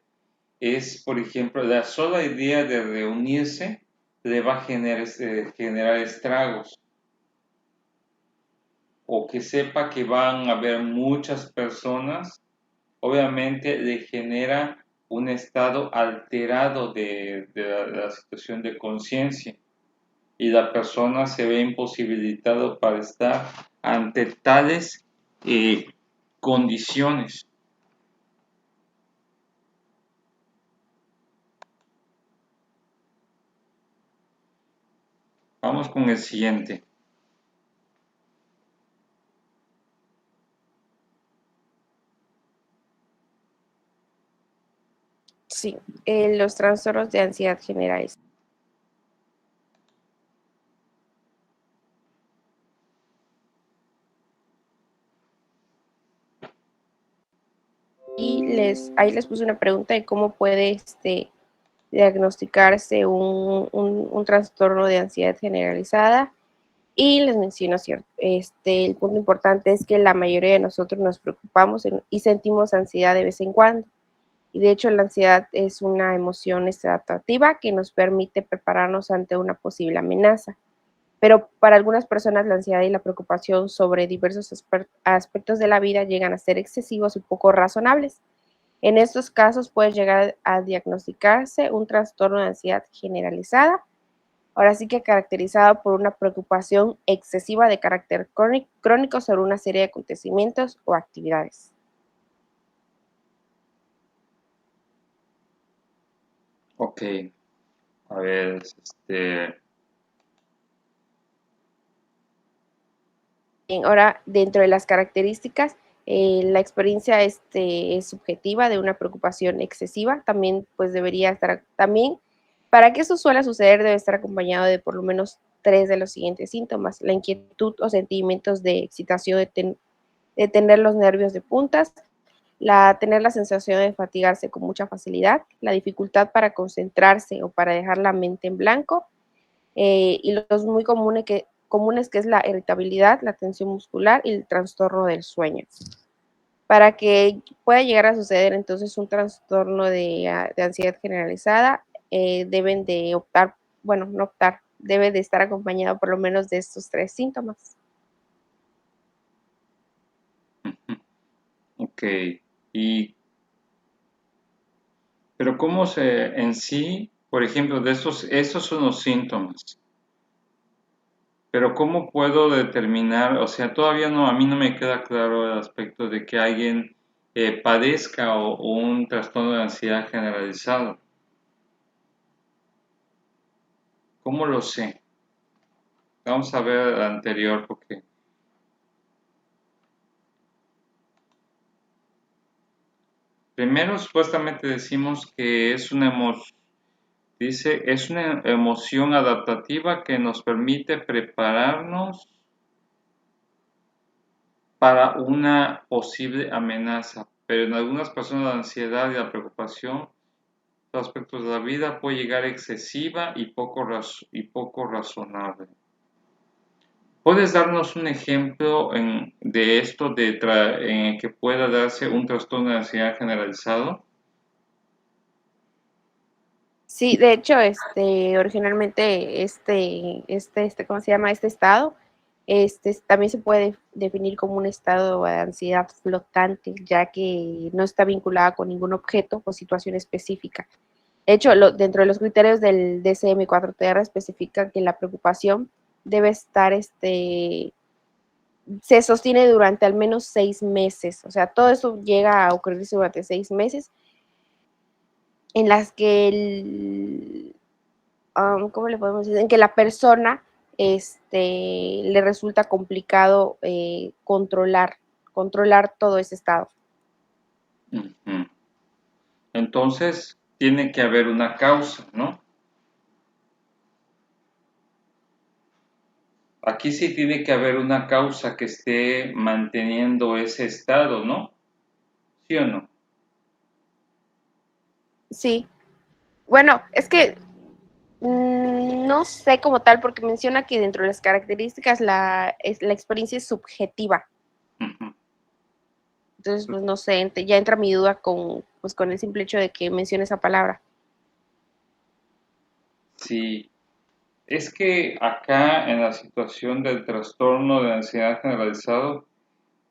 [SPEAKER 1] es, por ejemplo, la sola idea de reunirse le va a generar estragos. O que sepa que van a haber muchas personas, obviamente le genera un estado alterado de la situación de conciencia y la persona se ve imposibilitado para estar ante tales condiciones. Vamos con el siguiente.
[SPEAKER 2] Sí, los trastornos de ansiedad generales. Y ahí les puse una pregunta de cómo puede diagnosticarse un trastorno de ansiedad generalizada. Y les menciono, cierto, el punto importante es que la mayoría de nosotros nos preocupamos y sentimos ansiedad de vez en cuando. Y de hecho la ansiedad es una emoción adaptativa que nos permite prepararnos ante una posible amenaza. Pero para algunas personas la ansiedad y la preocupación sobre diversos aspectos de la vida llegan a ser excesivos y poco razonables. En estos casos puede llegar a diagnosticarse un trastorno de ansiedad generalizada, ahora sí que caracterizado por una preocupación excesiva de carácter crónico sobre una serie de acontecimientos o actividades.
[SPEAKER 1] Ok, a ver,
[SPEAKER 2] Bien, ahora, dentro de las características, la experiencia es subjetiva de una preocupación excesiva, también pues debería estar, también para que eso suele suceder debe estar acompañado de por lo menos 3 de los siguientes síntomas: la inquietud o sentimientos de excitación, de tener los nervios de puntas, tener la sensación de fatigarse con mucha facilidad, la dificultad para concentrarse o para dejar la mente en blanco, y los muy comunes que es la irritabilidad, la tensión muscular y el trastorno del sueño. Para que pueda llegar a suceder entonces un trastorno de ansiedad generalizada, deben de optar, bueno, no optar, debe de estar acompañado por lo menos de estos 3 síntomas.
[SPEAKER 1] ok. Y, pero ¿cómo en sí, por ejemplo, estos son los síntomas? Pero ¿cómo puedo determinar? O sea, todavía no, a mí no me queda claro el aspecto de que alguien padezca o un trastorno de ansiedad generalizado. ¿Cómo lo sé? Vamos a ver el anterior porque primero supuestamente decimos que es una dice, es una emoción adaptativa que nos permite prepararnos para una posible amenaza, pero en algunas personas la ansiedad y la preocupación, los aspectos de la vida, puede llegar excesiva y poco razonable. ¿Puedes darnos un ejemplo de esto en el que pueda darse un trastorno de ansiedad generalizado?
[SPEAKER 2] Sí, de hecho, originalmente, ¿cómo se llama? Este estado, también se puede definir como un estado de ansiedad flotante, ya que no está vinculada con ningún objeto o situación específica. De hecho, dentro de los criterios del DSM-4TR especifica que la preocupación debe estar, se sostiene durante al menos 6 meses. O sea, todo eso llega a ocurrirse durante 6 meses en las que ¿cómo le podemos decir? En que la persona le resulta complicado controlar todo ese estado.
[SPEAKER 1] Ujú. Entonces, tiene que haber una causa, ¿no? Aquí sí tiene que haber una causa que esté manteniendo ese estado, ¿no? ¿Sí o no?
[SPEAKER 2] Sí. Bueno, es que no sé como tal, porque menciona que dentro de las características la experiencia es subjetiva.
[SPEAKER 1] Ujú.
[SPEAKER 2] Entonces, pues no sé, ya entra mi duda con el simple hecho de que mencione esa palabra.
[SPEAKER 1] Sí, es que acá en la situación del trastorno de ansiedad generalizado,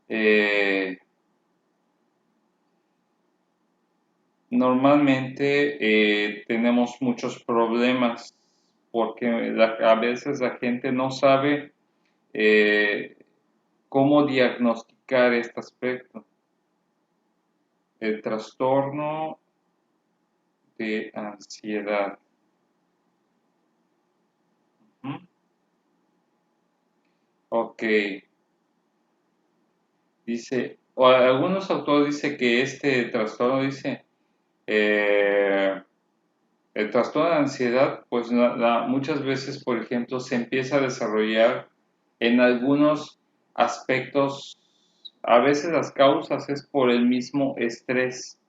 [SPEAKER 1] eh, normalmente tenemos muchos problemas porque a veces la gente no sabe eh, cómo diagnosticar este aspecto. El trastorno de ansiedad. ¿Mm? Ok, dice, o algunos autores dicen que este trastorno dice, el trastorno de ansiedad, pues muchas veces, por ejemplo, se empieza a desarrollar en algunos aspectos. A veces las causas es por el mismo estrés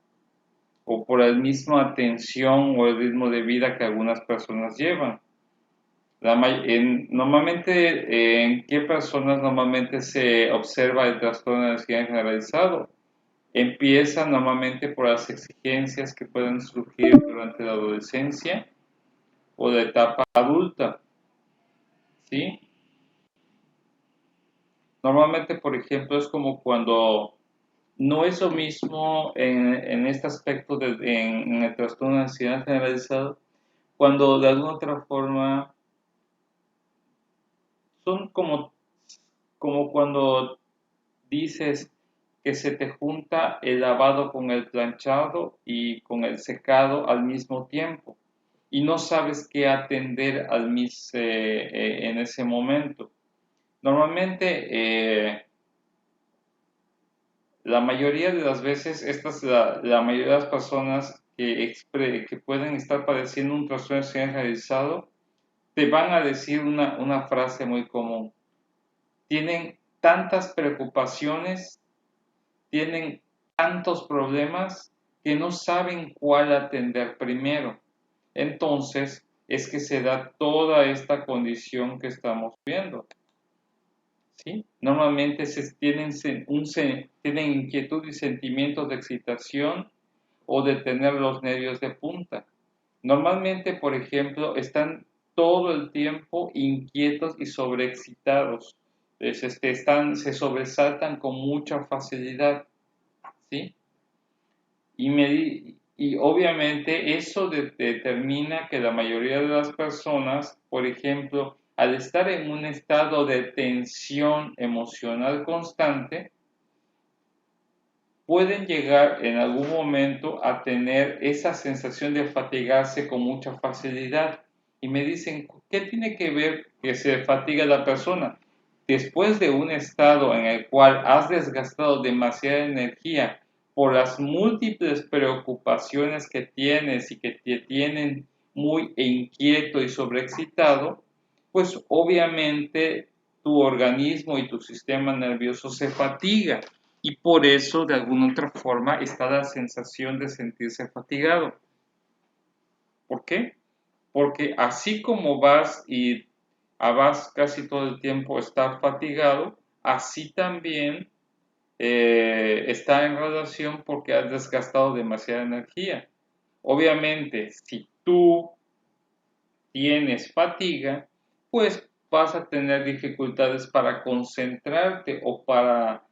[SPEAKER 1] o por la misma tensión o el ritmo de vida que algunas personas llevan. Normalmente, ¿en qué personas normalmente se observa el trastorno de ansiedad generalizado? Empieza normalmente por las exigencias que pueden surgir durante la adolescencia o la etapa adulta, ¿sí? Normalmente, por ejemplo, es como cuando no es lo mismo en este aspecto en el trastorno de ansiedad generalizado, cuando de alguna otra forma son como cuando dices que se te junta el lavado con el planchado y con el secado al mismo tiempo y no sabes qué atender en ese momento. Normalmente, la mayoría de las veces, la mayoría de las personas que pueden estar padeciendo un trastorno generalizado, te van a decir una frase muy común. Tienen tantas preocupaciones, tienen tantos problemas que no saben cuál atender primero. Entonces, es que se da toda esta condición que estamos viendo. ¿Sí? Normalmente tienen inquietud y sentimientos de excitación o de tener los nervios de punta. Normalmente, por ejemplo, están todo el tiempo inquietos y sobreexcitados. Se sobresaltan con mucha facilidad, ¿sí? Y obviamente eso determina que la mayoría de las personas, por ejemplo, al estar en un estado de tensión emocional constante, pueden llegar en algún momento a tener esa sensación de fatigarse con mucha facilidad. Y me dicen, ¿qué tiene que ver que se fatiga la persona? Después de un estado en el cual has desgastado demasiada energía por las múltiples preocupaciones que tienes y que te tienen muy inquieto y sobreexcitado, pues obviamente tu organismo y tu sistema nervioso se fatiga. Y por eso, de alguna otra forma, está la sensación de sentirse fatigado. ¿Por qué? Porque así como vas casi todo el tiempo a estar fatigado, así también está en relación porque has desgastado demasiada energía. Obviamente, si tú tienes fatiga, pues vas a tener dificultades para concentrarte o para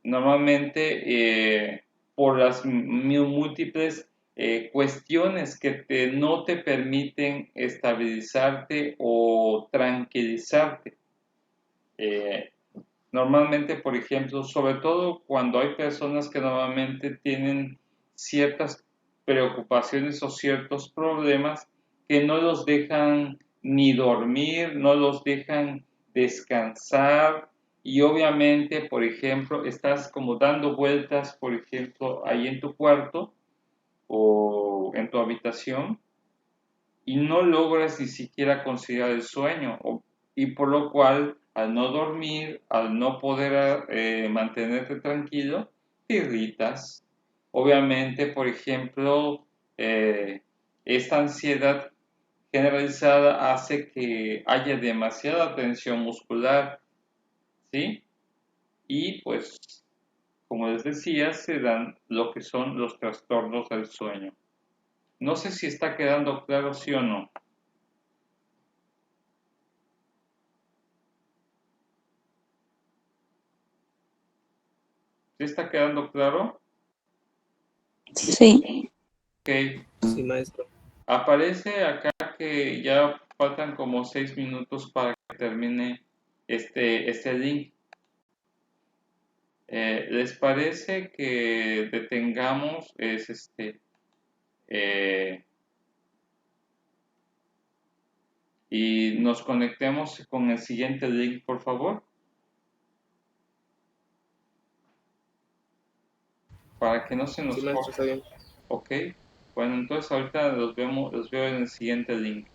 [SPEAKER 1] normalmente por las múltiples cuestiones que no te permiten estabilizarte o tranquilizarte. Normalmente, por ejemplo, sobre todo cuando hay personas que normalmente tienen ciertas preocupaciones o ciertos problemas que no los dejan ni dormir, no los dejan descansar y obviamente, por ejemplo, estás como dando vueltas, por ejemplo, ahí en tu cuarto o en tu habitación y no logras ni siquiera conciliar el sueño y por lo cual al no dormir, al no poder mantenerte tranquilo, te irritas. Obviamente, por ejemplo, esta ansiedad generalizada hace que haya demasiada tensión muscular, ¿sí? Y pues, como les decía, se dan lo que son los trastornos del sueño. No sé si está quedando claro, sí o no. ¿Sí está quedando claro?
[SPEAKER 4] Sí.
[SPEAKER 1] Ok.
[SPEAKER 5] Sí, maestro.
[SPEAKER 1] Aparece acá que ya faltan como 6 minutos para que termine este link. ¿Les parece que detengamos y nos conectemos con el siguiente link, por favor? Para que no se nos
[SPEAKER 5] Sí, maestro, está
[SPEAKER 1] corte.
[SPEAKER 5] bien.
[SPEAKER 1] Ok. Bueno, entonces ahorita los veo en el siguiente link.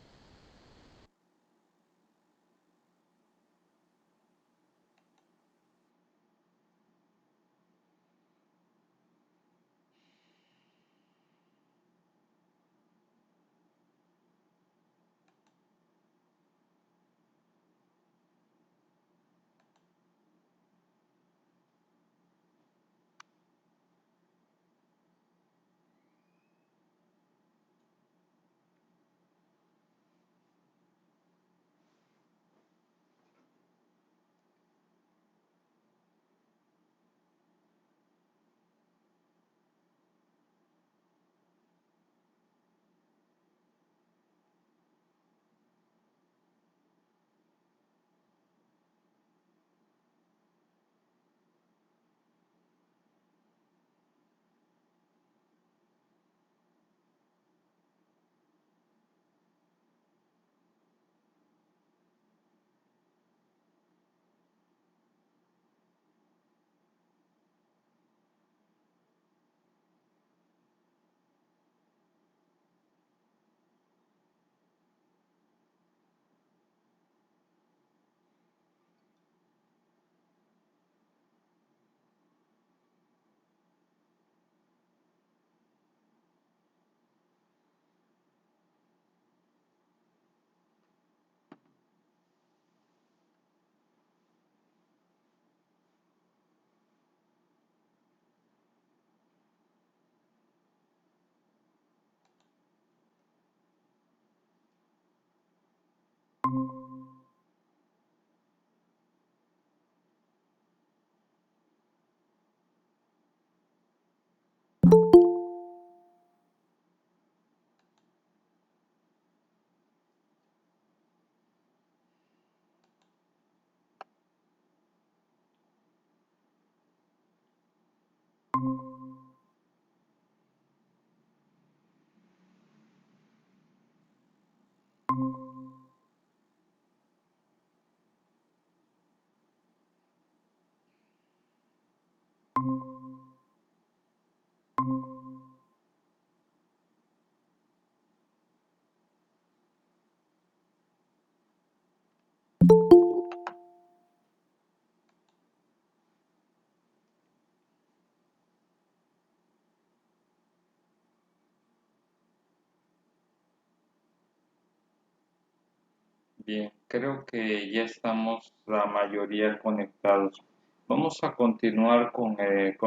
[SPEAKER 1] Bien, creo que ya estamos la mayoría conectados. Vamos a continuar con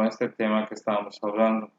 [SPEAKER 1] este tema que estábamos hablando.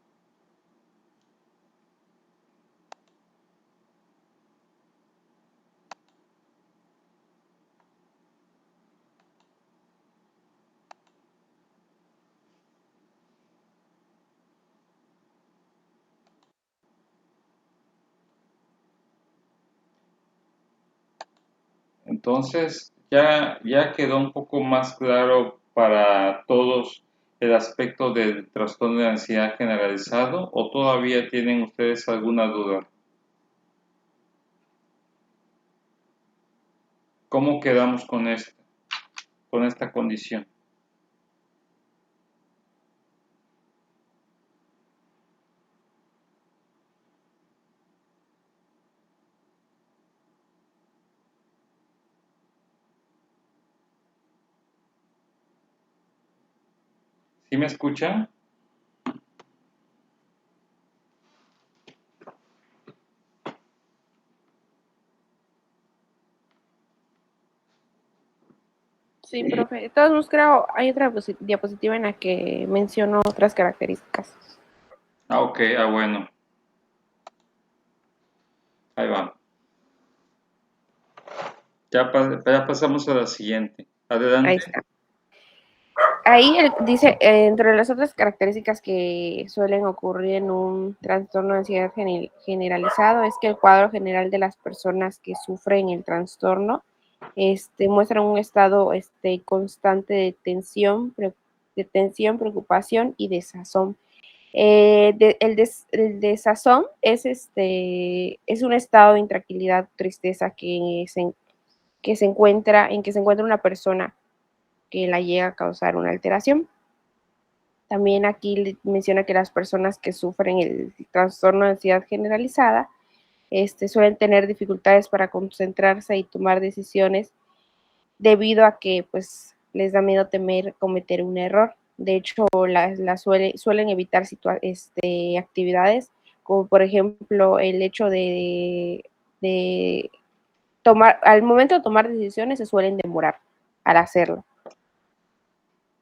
[SPEAKER 1] Entonces, ya quedó un poco más claro para todos el aspecto del trastorno de ansiedad generalizado, o todavía tienen ustedes alguna duda. ¿Cómo quedamos con esta condición? ¿Sí me escuchan?
[SPEAKER 2] Sí, profe. De todos modos, creo, hay otra diapositiva en la que menciono otras características.
[SPEAKER 1] Ah, ok, bueno. Ahí va. Ya pasamos a la siguiente.
[SPEAKER 2] Ahí
[SPEAKER 1] Adelante.
[SPEAKER 2] está. Ahí dice, entre las otras características que suelen ocurrir en un trastorno de ansiedad generalizado es que el cuadro general de las personas que sufren el trastorno muestran un estado constante de tensión, preocupación y desazón. El desazón es un estado de intranquilidad, tristeza que se encuentra una persona que la llega a causar una alteración. También aquí menciona que las personas que sufren el trastorno de ansiedad generalizada suelen tener dificultades para concentrarse y tomar decisiones debido a que pues les da miedo temer cometer un error. De hecho, suelen evitar actividades como por ejemplo el hecho de tomar, al momento de tomar decisiones se suelen demorar al hacerlo.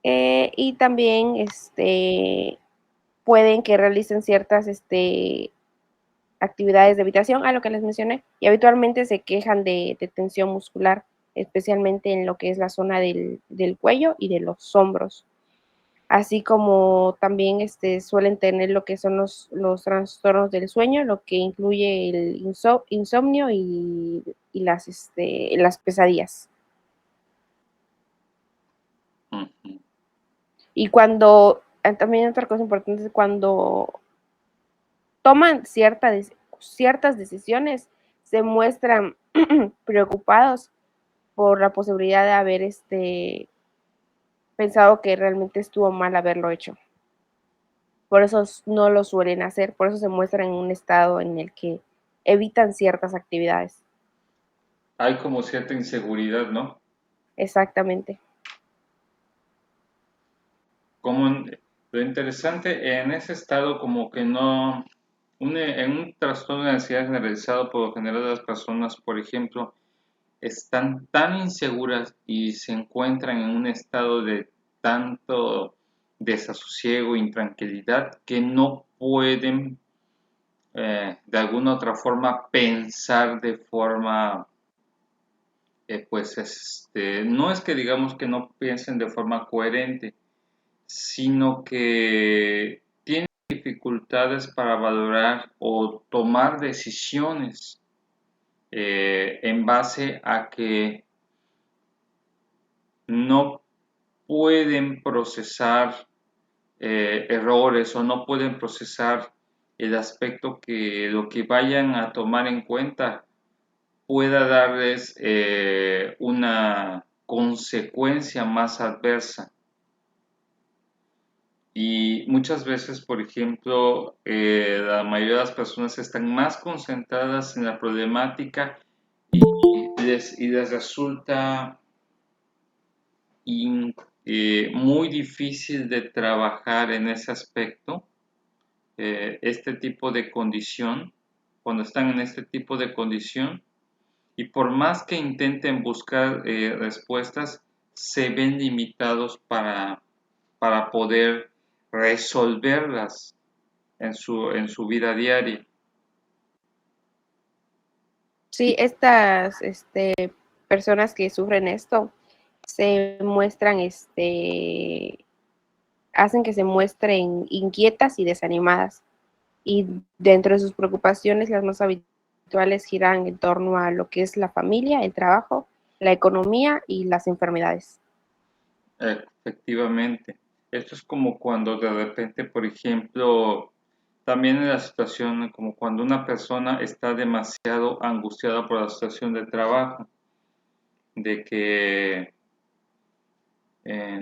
[SPEAKER 2] Y también pueden que realicen ciertas actividades de evitación, a lo que les mencioné, y habitualmente se quejan de tensión muscular, especialmente en lo que es la zona del cuello y de los hombros, así como también suelen tener lo que son los trastornos del sueño, lo que incluye el insomnio y las pesadillas.
[SPEAKER 1] Ujú.
[SPEAKER 2] Y cuando, también otra cosa importante es cuando toman ciertas decisiones, se muestran preocupados por la posibilidad de haber pensado que realmente estuvo mal haberlo hecho. Por eso no lo suelen hacer, por eso se muestran en un estado en el que evitan ciertas actividades.
[SPEAKER 1] Hay como cierta inseguridad, ¿no?
[SPEAKER 2] Exactamente.
[SPEAKER 1] Lo interesante en ese estado como que no, en un trastorno de ansiedad generalizado, por lo general las personas, por ejemplo, están tan inseguras y se encuentran en un estado de tanto desasosiego, intranquilidad, que no pueden de alguna otra forma pensar de forma, pues no es que digamos que no piensen de forma coherente, sino que tienen dificultades para valorar o tomar decisiones en base a que no pueden procesar errores o no pueden procesar el aspecto que lo que vayan a tomar en cuenta pueda darles una consecuencia más adversa. Y muchas veces, por ejemplo, la mayoría de las personas están más concentradas en la problemática y les resulta muy difícil de trabajar en ese aspecto, este tipo de condición, cuando están en este tipo de condición, y por más que intenten buscar respuestas, se ven limitados para poder resolverlas en su vida diaria.
[SPEAKER 2] Sí, estas personas que sufren esto se muestran, hacen que se muestren inquietas y desanimadas. Y dentro de sus preocupaciones, las más habituales giran en torno a lo que es la familia, el trabajo, la economía y las enfermedades.
[SPEAKER 1] Efectivamente. Esto es como cuando de repente, por ejemplo, también en la situación, como cuando una persona está demasiado angustiada por la situación de trabajo, de que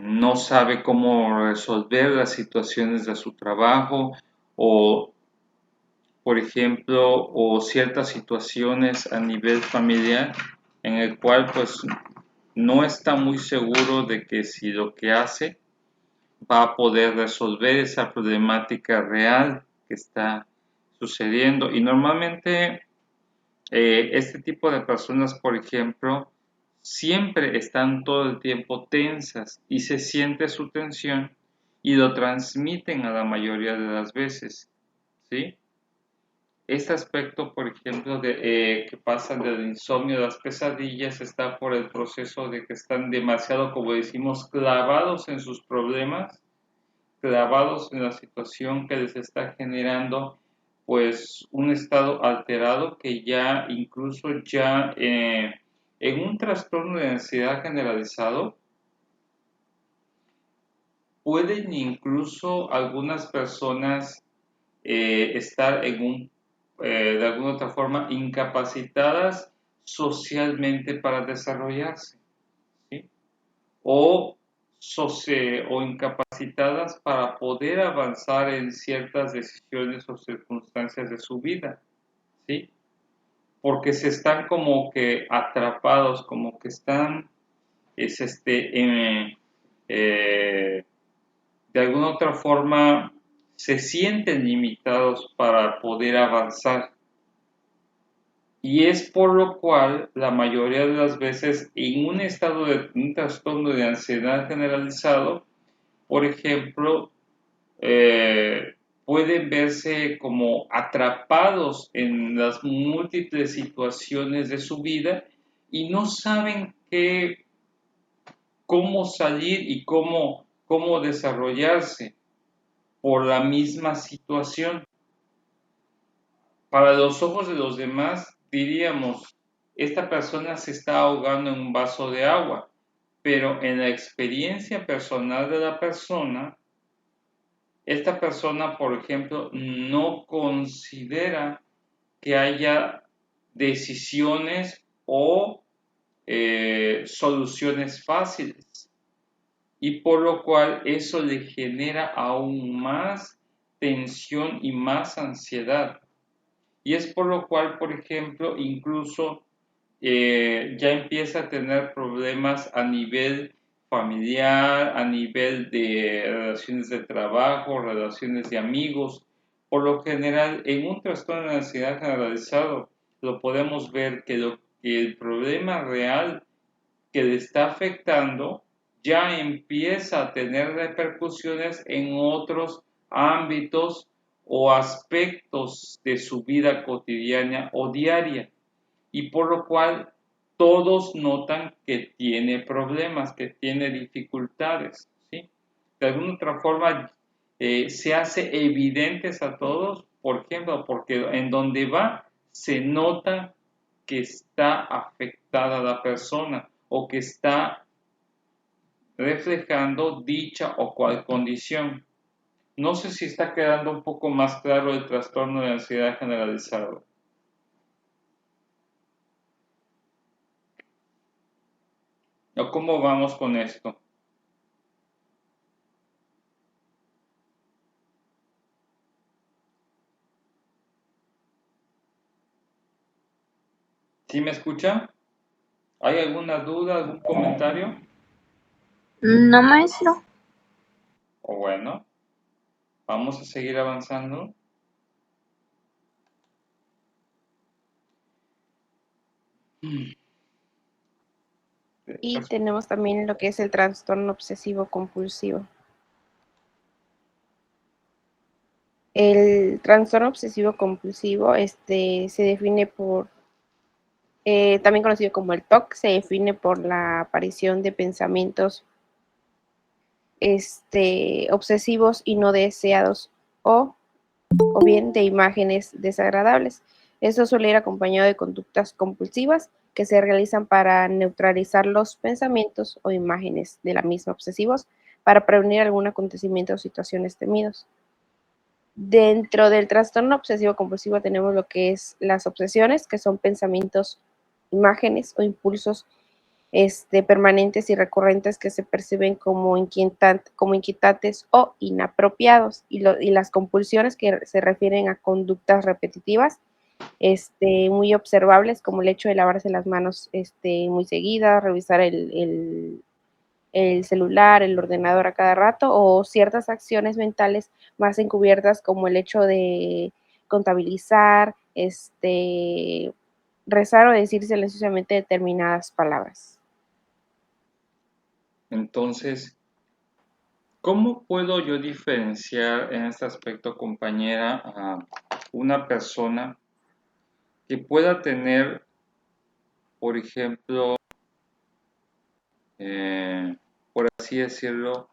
[SPEAKER 1] no sabe cómo resolver las situaciones de su trabajo o, por ejemplo, o ciertas situaciones a nivel familiar en el cual pues no está muy seguro de que si lo que hace va a poder resolver esa problemática real que está sucediendo. Y normalmente este tipo de personas, por ejemplo, siempre están todo el tiempo tensas y se siente su tensión y lo transmiten a la mayoría de las veces, ¿sí? Este aspecto, por ejemplo, que pasa del insomnio, de las pesadillas, está por el proceso de que están demasiado, como decimos, clavados en sus problemas, clavados en la situación que les está generando pues un estado alterado que ya incluso ya en un trastorno de ansiedad generalizado pueden incluso algunas personas estar de alguna otra forma incapacitadas socialmente para desarrollarse, ¿sí? O o incapacitadas para poder avanzar en ciertas decisiones o circunstancias de su vida, ¿sí? Porque se están como que atrapados, como que están, de alguna otra forma, se sienten limitados para poder avanzar. Y es por lo cual la mayoría de las veces en un estado de un trastorno de ansiedad generalizado, por ejemplo, pueden verse como atrapados en las múltiples situaciones de su vida y no saben cómo salir y cómo desarrollarse por la misma situación. Para los ojos de los demás, diríamos, esta persona se está ahogando en un vaso de agua, pero en la experiencia personal de la persona, esta persona, por ejemplo, no considera que haya decisiones o soluciones fáciles, y por lo cual eso le genera aún más tensión y más ansiedad. Y es por lo cual, por ejemplo, incluso ya empieza a tener problemas a nivel familiar, a nivel de relaciones de trabajo, relaciones de amigos. Por lo general, en un trastorno de ansiedad generalizado, lo podemos ver que el problema real que le está afectando ya empieza a tener repercusiones en otros ámbitos o aspectos de su vida cotidiana o diaria, y por lo cual todos notan que tiene problemas, que tiene dificultades, ¿sí? De alguna otra forma se hace evidentes a todos, por ejemplo, porque en donde va se nota que está afectada la persona o que está reflejando dicha o cual condición. No sé si está quedando un poco más claro el trastorno de ansiedad generalizado. ¿O cómo vamos con esto? ¿Sí me escuchan? ¿Hay alguna duda, algún comentario?
[SPEAKER 3] No, maestro.
[SPEAKER 1] O bueno, vamos a seguir avanzando.
[SPEAKER 2] Y tenemos también lo que es el trastorno obsesivo compulsivo. El trastorno obsesivo compulsivo se define por, también conocido como el TOC, se define por la aparición de pensamientos obsesivos y no deseados o bien de imágenes desagradables. Esto suele ir acompañado de conductas compulsivas que se realizan para neutralizar los pensamientos o imágenes de la misma obsesivos para prevenir algún acontecimiento o situaciones temidos. Dentro del trastorno obsesivo compulsivo tenemos lo que es las obsesiones, que son pensamientos, imágenes o impulsos permanentes y recurrentes que se perciben como inquietantes o inapropiados, y las compulsiones que se refieren a conductas repetitivas muy observables, como el hecho de lavarse las manos muy seguidas, revisar el celular, el ordenador a cada rato, o ciertas acciones mentales más encubiertas, como el hecho de contabilizar, rezar o decir silenciosamente determinadas palabras.
[SPEAKER 1] Entonces, ¿cómo puedo yo diferenciar en este aspecto, compañera, a una persona que pueda tener, por ejemplo, por así decirlo,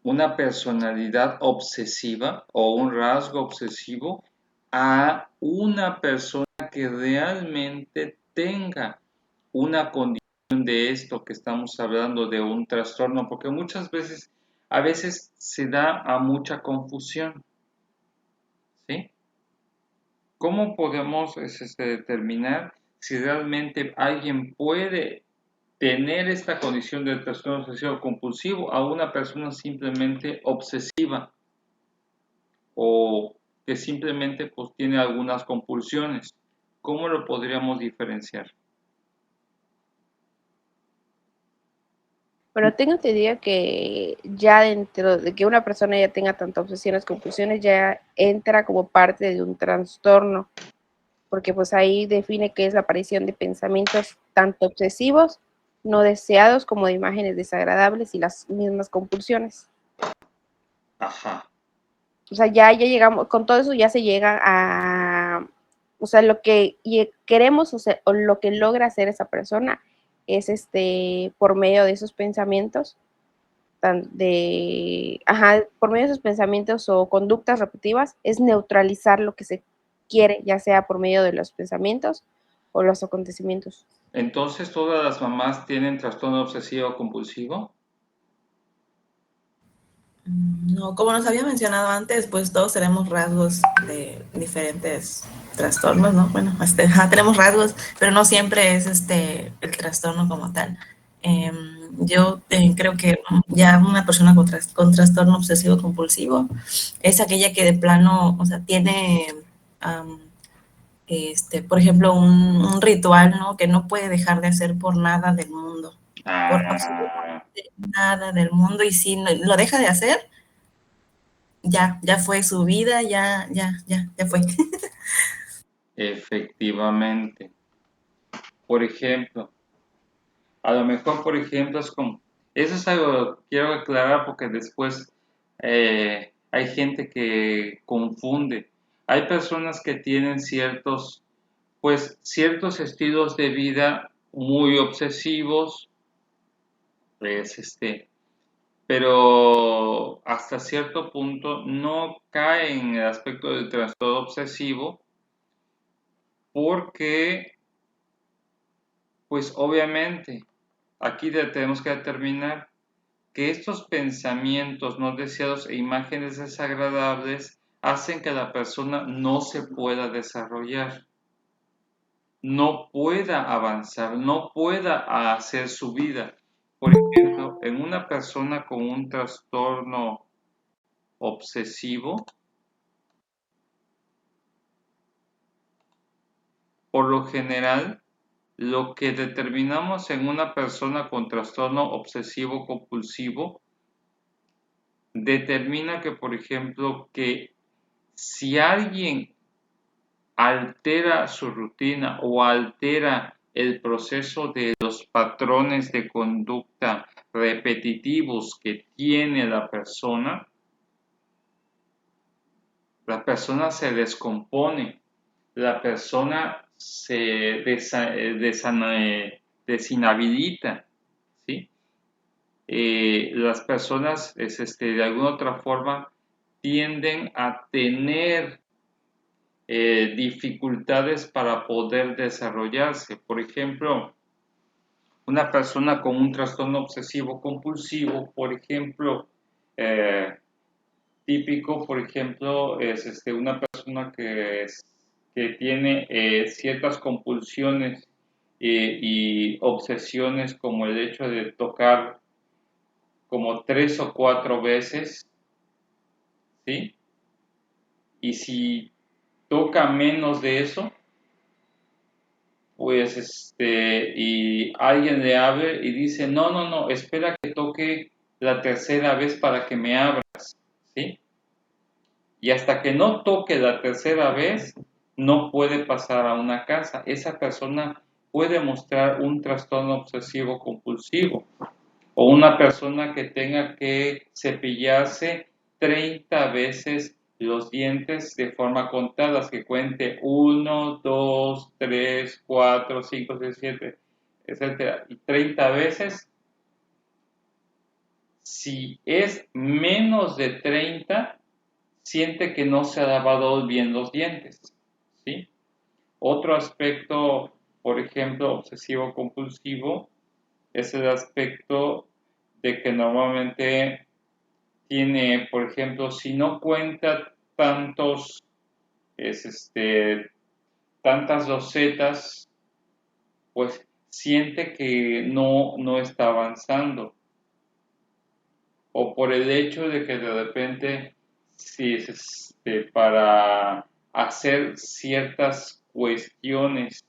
[SPEAKER 1] una personalidad obsesiva o un rasgo obsesivo, a una persona que realmente tenga una condición de esto que estamos hablando, de un trastorno? Porque muchas veces, a veces se da a mucha confusión, ¿sí? ¿Cómo podemos determinar si realmente alguien puede tener esta condición de trastorno obsesivo compulsivo a una persona simplemente obsesiva o que simplemente pues tiene algunas compulsiones? ¿Cómo lo podríamos diferenciar?
[SPEAKER 2] Pero tengo entendido que ya dentro de que una persona ya tenga tantas obsesiones, compulsiones, ya entra como parte de un trastorno, porque pues ahí define qué es la aparición de pensamientos tanto obsesivos, no deseados, como de imágenes desagradables y las mismas compulsiones.
[SPEAKER 1] Ajá.
[SPEAKER 2] O sea, ya llegamos, con todo eso ya se llega a, o sea, lo que queremos, o sea, o lo que logra hacer esa persona es por medio de esos pensamientos, por medio de esos pensamientos o conductas repetitivas, es neutralizar lo que se quiere, ya sea por medio de los pensamientos o los acontecimientos.
[SPEAKER 1] Entonces, ¿todas las mamás tienen trastorno obsesivo compulsivo?
[SPEAKER 5] No, como nos había mencionado antes, pues todos tenemos rasgos de diferentes trastornos, ¿no? Bueno, tenemos rasgos, pero no siempre es el trastorno como tal. Yo creo que ya una persona con trastorno obsesivo compulsivo es aquella que de plano, o sea, tiene, um, por ejemplo, un ritual, ¿no? Que no puede dejar de hacer por nada del mundo, por
[SPEAKER 1] Ah,
[SPEAKER 5] absolutamente nada del mundo, y si lo deja de hacer, ya fue su vida, ya fue.
[SPEAKER 1] efectivamente. Por ejemplo, a lo mejor, por ejemplo, es como, eso es algo que quiero aclarar porque después hay gente que confunde. Hay personas que tienen ciertos estilos de vida muy obsesivos, pues, pero hasta cierto punto no cae en el aspecto del trastorno obsesivo porque, pues obviamente, aquí tenemos que determinar que estos pensamientos no deseados e imágenes desagradables hacen que la persona no se pueda desarrollar, no pueda avanzar, no pueda hacer su vida. Por ejemplo, en una persona con un trastorno obsesivo, por lo general, lo que determinamos en una persona con trastorno obsesivo compulsivo determina que, por ejemplo, que si alguien altera su rutina o altera el proceso de los patrones de conducta repetitivos que tiene la persona se descompone, la persona se desinhabilita, ¿sí? Las personas de alguna otra forma tienden a tener dificultades para poder desarrollarse. Por ejemplo, una persona con un trastorno obsesivo compulsivo, por ejemplo, típico, por ejemplo, es una persona que tiene ciertas compulsiones y obsesiones como el hecho de tocar como 3 o 4 veces, ¿sí? Y si toca menos de eso, pues y alguien le abre y dice, no, no, no, espera que toque la tercera vez para que me abras, ¿sí? Y hasta que no toque la tercera vez, no puede pasar a una casa. Esa persona puede mostrar un trastorno obsesivo compulsivo o una persona que tenga que cepillarse 30 veces los dientes de forma contada, que cuente 1, 2, 3, 4, 5, 6, 7, etcétera, y 30 veces. Si es menos de 30, siente que no se ha lavado bien los dientes, ¿sí? Otro aspecto, por ejemplo, obsesivo compulsivo, es el aspecto de que normalmente tiene, por ejemplo, si no cuenta es tantas losetas, pues siente que no está avanzando, o por el hecho de que de repente, si es para hacer ciertas cuestiones,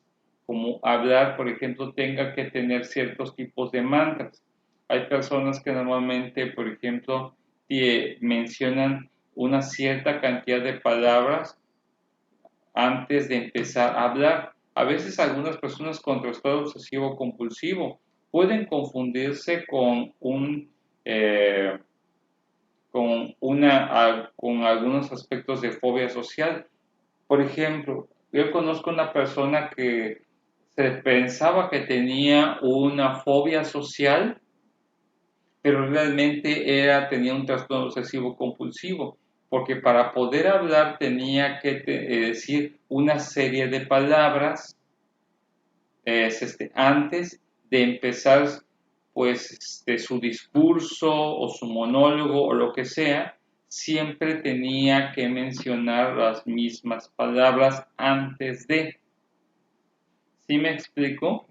[SPEAKER 1] como hablar, por ejemplo, tenga que tener ciertos tipos de mantras. Hay personas que normalmente, por ejemplo, mencionan una cierta cantidad de palabras antes de empezar a hablar. A veces algunas personas con trastorno obsesivo compulsivo pueden confundirse con con algunos aspectos de fobia social. Por ejemplo, yo conozco una persona que se pensaba que tenía una fobia social, pero realmente tenía un trastorno obsesivo compulsivo, porque para poder hablar tenía que decir una serie de palabras antes de empezar pues su discurso o su monólogo o lo que sea, siempre tenía que mencionar las mismas palabras antes de. ¿Sí me explico?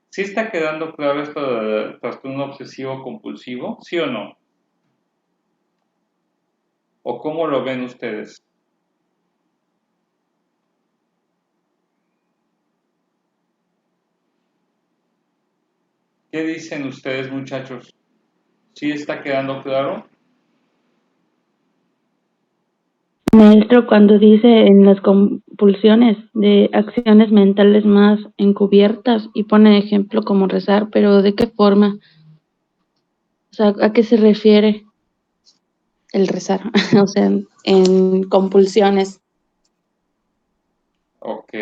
[SPEAKER 1] ¿Sí está quedando claro esto del trastorno obsesivo compulsivo? ¿Sí o no? ¿O cómo lo ven ustedes? ¿Qué dicen ustedes, muchachos? ¿Sí está quedando claro?
[SPEAKER 4] Maestro, cuando dice en las compulsiones de acciones mentales más encubiertas y pone ejemplo como rezar, pero ¿de qué forma? O sea, ¿a qué se refiere el rezar? O sea, en compulsiones.
[SPEAKER 1] Ok.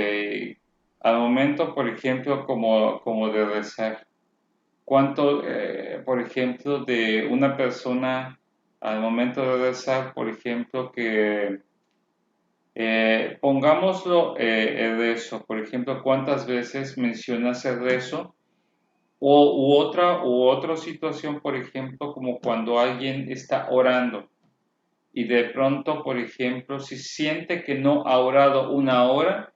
[SPEAKER 1] Al momento, por ejemplo, como de rezar. ¿Cuánto, por ejemplo, de una persona al momento de rezar, por ejemplo, que pongámoslo el rezo, por ejemplo, cuántas veces mencionas el rezo? U otra situación, por ejemplo, como cuando alguien está orando y de pronto, por ejemplo, si siente que no ha orado una hora,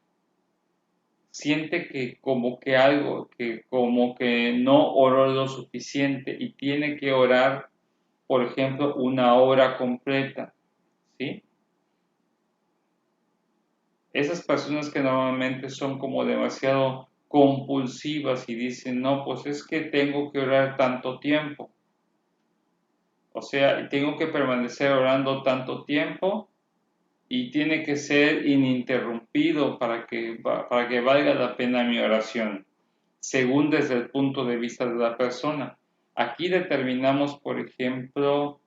[SPEAKER 1] siente que como que algo, que como que no oró lo suficiente y tiene que orar, por ejemplo, una hora completa, ¿sí? Esas personas que normalmente son como demasiado compulsivas y dicen, no, pues es que tengo que orar tanto tiempo. O sea, tengo que permanecer orando tanto tiempo y tiene que ser ininterrumpido para que valga la pena mi oración, según desde el punto de vista de la persona. Aquí determinamos, por ejemplo,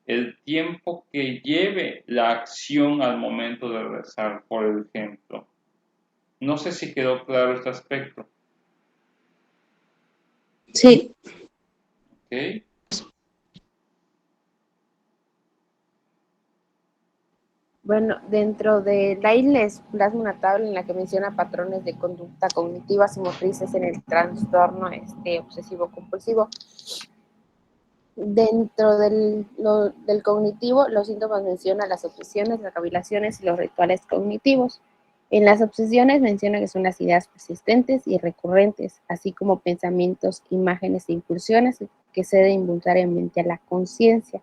[SPEAKER 1] el tiempo que lleve la acción al momento de rezar, por ejemplo. No sé si quedó claro este aspecto.
[SPEAKER 4] Sí.
[SPEAKER 1] ¿Ok?
[SPEAKER 2] Bueno, dentro de la isla les plasma una tabla en la que menciona patrones de conducta cognitivas y motrices en el trastorno obsesivo compulsivo. Dentro del cognitivo, los síntomas mencionan las obsesiones, las cavilaciones y los rituales cognitivos. En las obsesiones menciona que son las ideas persistentes y recurrentes, así como pensamientos, imágenes e impulsiones que ceden involuntariamente a la conciencia.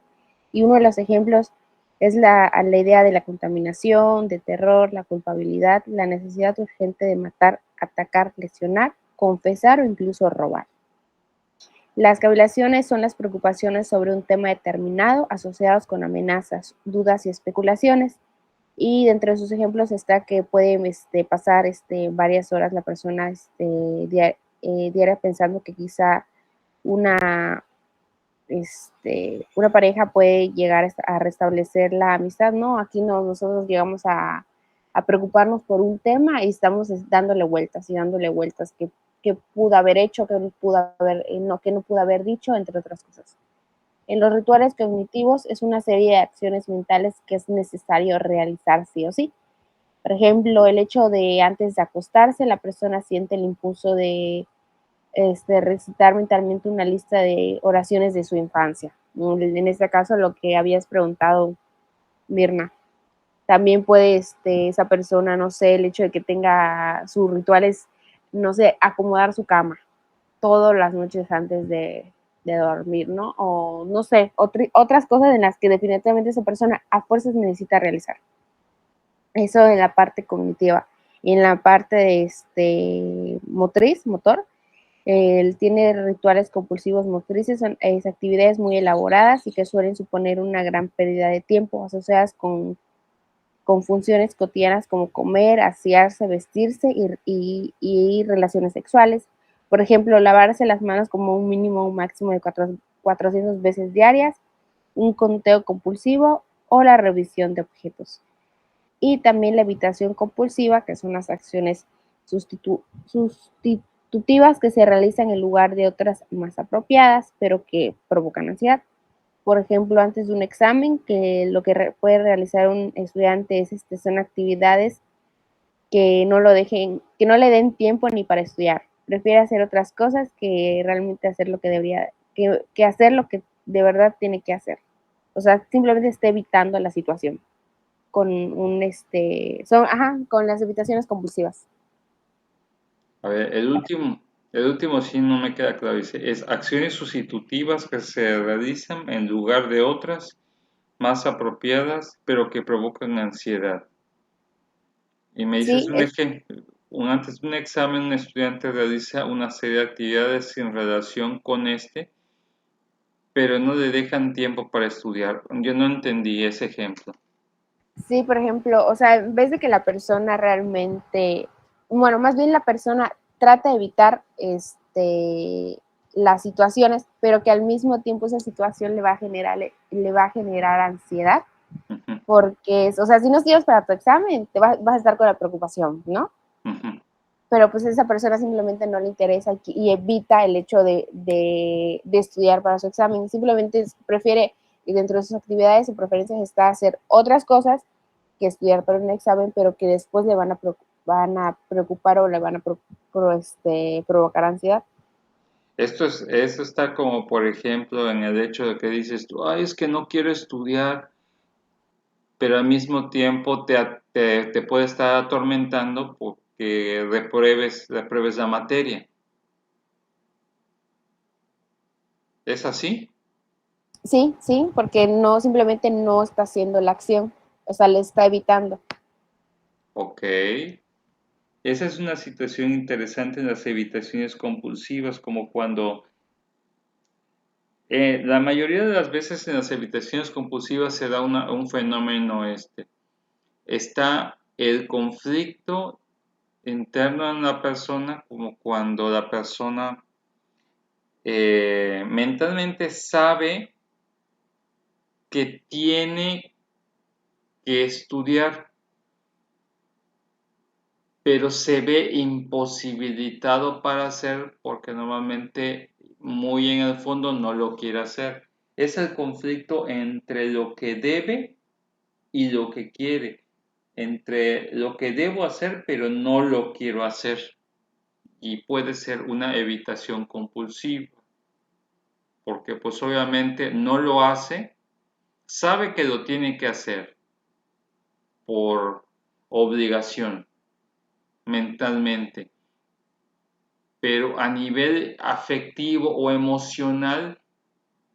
[SPEAKER 2] Y uno de los ejemplos es la idea de la contaminación, de terror, la culpabilidad, la necesidad urgente de matar, atacar, lesionar, confesar o incluso robar. Las cavilaciones son las preocupaciones sobre un tema determinado asociados con amenazas, dudas y especulaciones. Y dentro de sus ejemplos está que puede pasar varias horas la persona diaria pensando que quizá una, una pareja puede llegar a restablecer la amistad, ¿no? Aquí nosotros llegamos a preocuparnos por un tema y estamos dándole vueltas y dándole vueltas, que pudo haber hecho, que no pudo haber dicho, entre otras cosas. En los rituales cognitivos es una serie de acciones mentales que es necesario realizar sí o sí. Por ejemplo, el hecho de antes de acostarse, la persona siente el impulso de recitar mentalmente una lista de oraciones de su infancia. En este caso, lo que habías preguntado, Mirna. También puede esa persona, no sé, el hecho de que tenga sus rituales no sé, acomodar su cama todas las noches antes de dormir, ¿no? O no sé, otras cosas en las que definitivamente esa persona a fuerzas necesita realizar. Eso en la parte cognitiva. Y en la parte de motriz, motor, él tiene rituales compulsivos motrices, son actividades muy elaboradas y que suelen suponer una gran pérdida de tiempo asociadas con funciones cotidianas como comer, asearse, vestirse y relaciones sexuales. Por ejemplo, lavarse las manos como un mínimo o un máximo de 400 veces diarias, un conteo compulsivo o la revisión de objetos. Y también la evitación compulsiva, que son las acciones sustitutivas que se realizan en lugar de otras más apropiadas, pero que provocan ansiedad. Por ejemplo, antes de un examen, que lo que puede realizar un estudiante es, son actividades que no lo dejen, que no le den tiempo ni para estudiar. Prefiere hacer otras cosas que realmente hacer lo que debería, que hacer lo que de verdad tiene que hacer. O sea, simplemente está evitando la situación con con las evitaciones compulsivas.
[SPEAKER 1] A ver, el último sí no me queda claro. Dice, es acciones sustitutivas que se realizan en lugar de otras más apropiadas, pero que provocan ansiedad. Y me dices
[SPEAKER 2] Sí,
[SPEAKER 1] un ejemplo, antes de un examen, un estudiante realiza una serie de actividades en relación con pero no le dejan tiempo para estudiar. Yo no entendí ese ejemplo.
[SPEAKER 2] sí, por ejemplo, o sea, en vez de que la persona realmente, bueno, más bien la persona trata de evitar las situaciones, pero que al mismo tiempo esa situación le va a generar ansiedad,
[SPEAKER 1] Ujú,
[SPEAKER 2] porque, o sea, si no estudias para tu examen, vas a estar con la preocupación, ¿no?
[SPEAKER 1] ujú.
[SPEAKER 2] Pero pues a esa persona simplemente no le interesa y evita el hecho de estudiar para su examen, simplemente prefiere, y dentro de sus actividades, su preferencia está hacer otras cosas que estudiar para un examen, pero que después le van a preocupar o le van a provocar ansiedad.
[SPEAKER 1] Esto está como, por ejemplo, en el hecho de que dices tú, ay, es que no quiero estudiar, pero al mismo tiempo te puede estar atormentando porque repruebes la materia. ¿Es así?
[SPEAKER 2] Sí, sí, porque no, simplemente no está haciendo la acción, o sea, le está evitando.
[SPEAKER 1] Ok. Esa es una situación interesante en las evitaciones compulsivas, como cuando la mayoría de las veces en las evitaciones compulsivas se da un fenómeno Está el conflicto interno en la persona, como cuando la persona mentalmente sabe que tiene que estudiar, pero se ve imposibilitado para hacer porque normalmente muy en el fondo no lo quiere hacer. Es el conflicto entre lo que debe y lo que quiere, entre lo que debo hacer pero no lo quiero hacer. Y puede ser una evitación compulsiva, porque pues obviamente no lo hace, sabe que lo tiene que hacer por obligación mentalmente, pero a nivel afectivo o emocional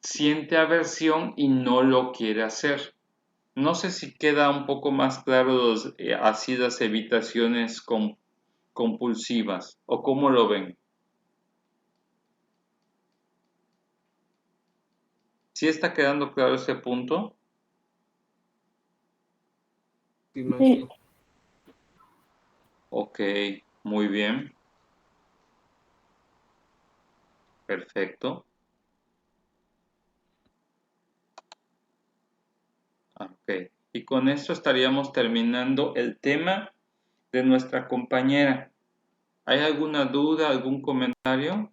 [SPEAKER 1] siente aversión y no lo quiere hacer. No sé si queda un poco más claro así las evitaciones compulsivas o cómo lo ven. ¿Sí está quedando claro ese punto?
[SPEAKER 4] Sí,
[SPEAKER 1] Ok, muy bien, perfecto. Ok, y con esto estaríamos terminando el tema de nuestra compañera. ¿Hay alguna duda, algún comentario?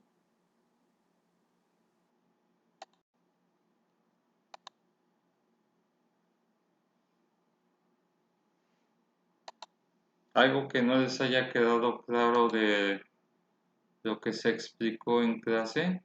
[SPEAKER 1] ¿Algo que no les haya quedado claro de lo que se explicó en clase?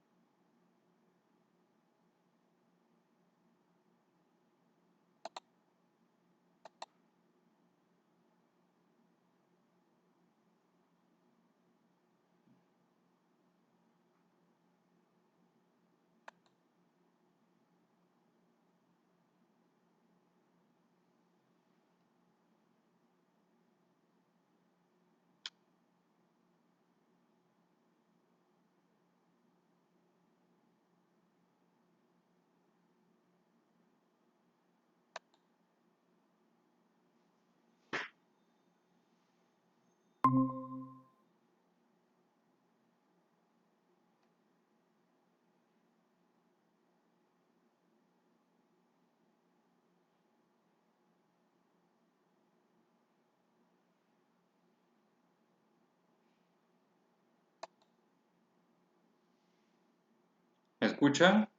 [SPEAKER 1] ¿Me escuchan?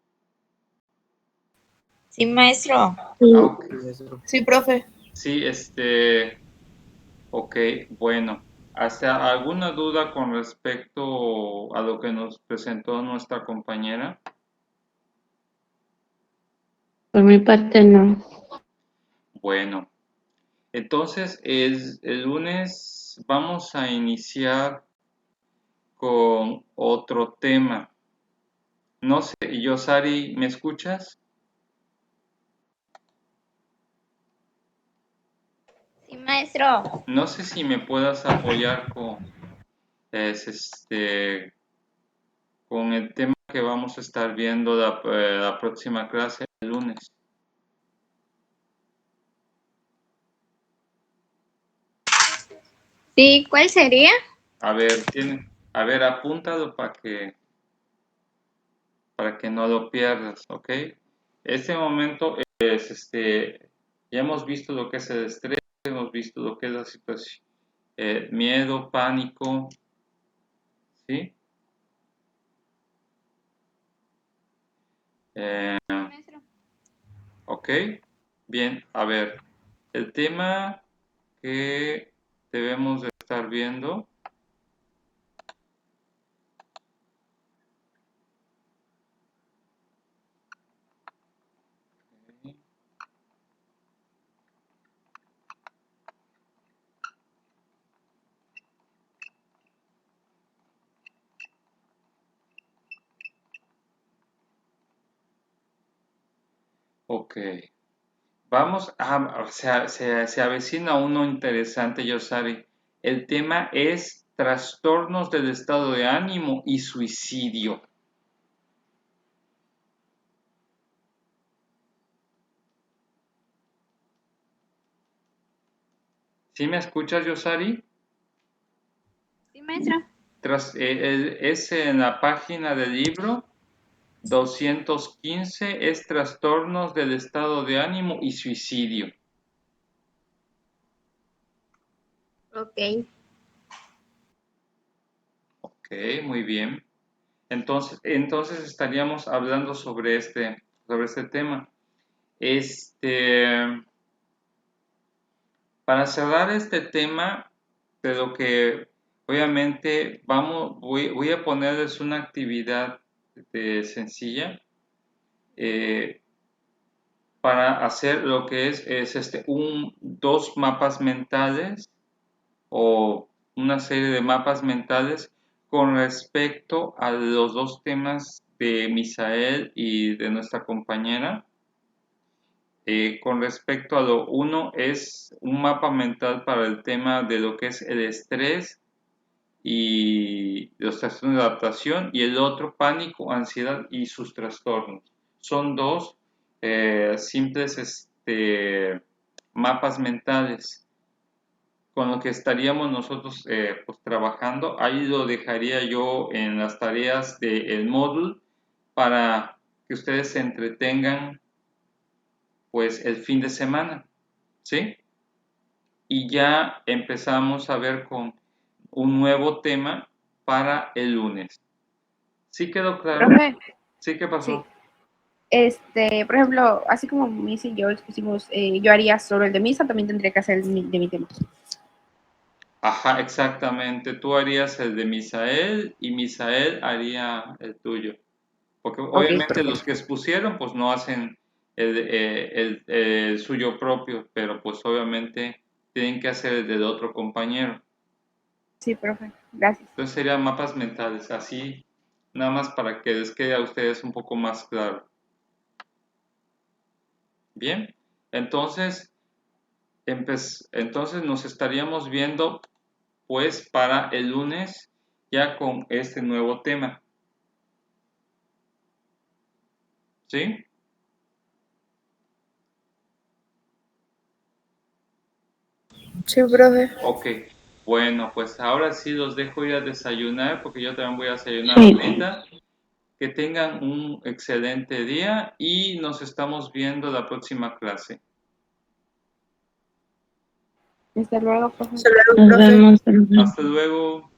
[SPEAKER 3] Sí, maestro.
[SPEAKER 4] Sí,
[SPEAKER 1] Ok.
[SPEAKER 5] Sí, profe.
[SPEAKER 1] Sí, ok, bueno. ¿Hasta alguna duda con respecto a lo que nos presentó nuestra compañera?
[SPEAKER 4] por mi parte no.
[SPEAKER 1] Bueno, entonces el lunes vamos a iniciar con otro tema. No sé, Yosari, ¿me escuchas?
[SPEAKER 3] Sí, maestro.
[SPEAKER 1] No sé si me puedas apoyar es, con el tema que vamos a estar viendo la próxima clase el lunes.
[SPEAKER 3] Sí, ¿cuál sería?
[SPEAKER 1] A ver, apúntalo para que no lo pierdas, ¿ok? Este momento es, ya hemos visto lo que es el estrés, hemos visto lo que es la situación, miedo, pánico, ¿sí? Eh,
[SPEAKER 3] Maestro.
[SPEAKER 1] ok, bien, a ver, el tema que debemos de estar viendo, ok, vamos a, se avecina uno interesante, Yosari. El tema es trastornos del estado de ánimo y suicidio. ¿Sí me escuchas, Yosari?
[SPEAKER 3] Sí, maestro.
[SPEAKER 1] Es en la página del libro 215, es trastornos del estado de ánimo y suicidio.
[SPEAKER 3] Ok.
[SPEAKER 1] Ok, muy bien. Entonces estaríamos hablando sobre este tema. Para cerrar este tema, de lo que obviamente voy a ponerles una actividad sencilla para hacer lo que es dos mapas mentales o una serie de mapas mentales con respecto a los dos temas de Misael y de nuestra compañera. Con respecto a lo uno es un mapa mental para el tema de lo que es el estrés y los trastornos de adaptación y el otro pánico, ansiedad y sus trastornos. Son dos simples mapas mentales con lo que estaríamos nosotros pues, trabajando. Ahí lo dejaría yo en las tareas del módulo para que ustedes se entretengan pues el fin de semana, ¿sí? Y ya empezamos a ver con un nuevo tema para el lunes. ¿Sí quedó claro?
[SPEAKER 2] Profe,
[SPEAKER 1] ¿Sí qué
[SPEAKER 2] sí.
[SPEAKER 1] pasó?
[SPEAKER 2] Por ejemplo, así como Missy y yo expusimos, yo haría solo el de misa, también tendría que hacer de mi tema.
[SPEAKER 1] Ajá, exactamente. Tú harías el de Misael y Misael haría el tuyo. Porque
[SPEAKER 2] Ok,
[SPEAKER 1] obviamente los
[SPEAKER 2] perfecto.
[SPEAKER 1] que expusieron pues no hacen el suyo propio, pero pues obviamente tienen que hacer el del otro compañero.
[SPEAKER 2] Sí, profe, gracias.
[SPEAKER 1] Entonces serían mapas mentales, así nada más para que les quede a ustedes un poco más claro. Bien, entonces, entonces nos estaríamos viendo pues para el lunes ya con este nuevo tema. ¿Sí?
[SPEAKER 5] Sí, profe.
[SPEAKER 1] Ok. Bueno, pues ahora sí los dejo ir a desayunar porque yo también voy a desayunar
[SPEAKER 4] Sí.
[SPEAKER 1] ahorita. Que tengan un excelente día y nos estamos viendo la próxima clase.
[SPEAKER 2] Hasta luego, profe.
[SPEAKER 5] Hasta luego,
[SPEAKER 4] Nos
[SPEAKER 5] profe.
[SPEAKER 4] vemos.
[SPEAKER 1] Hasta luego.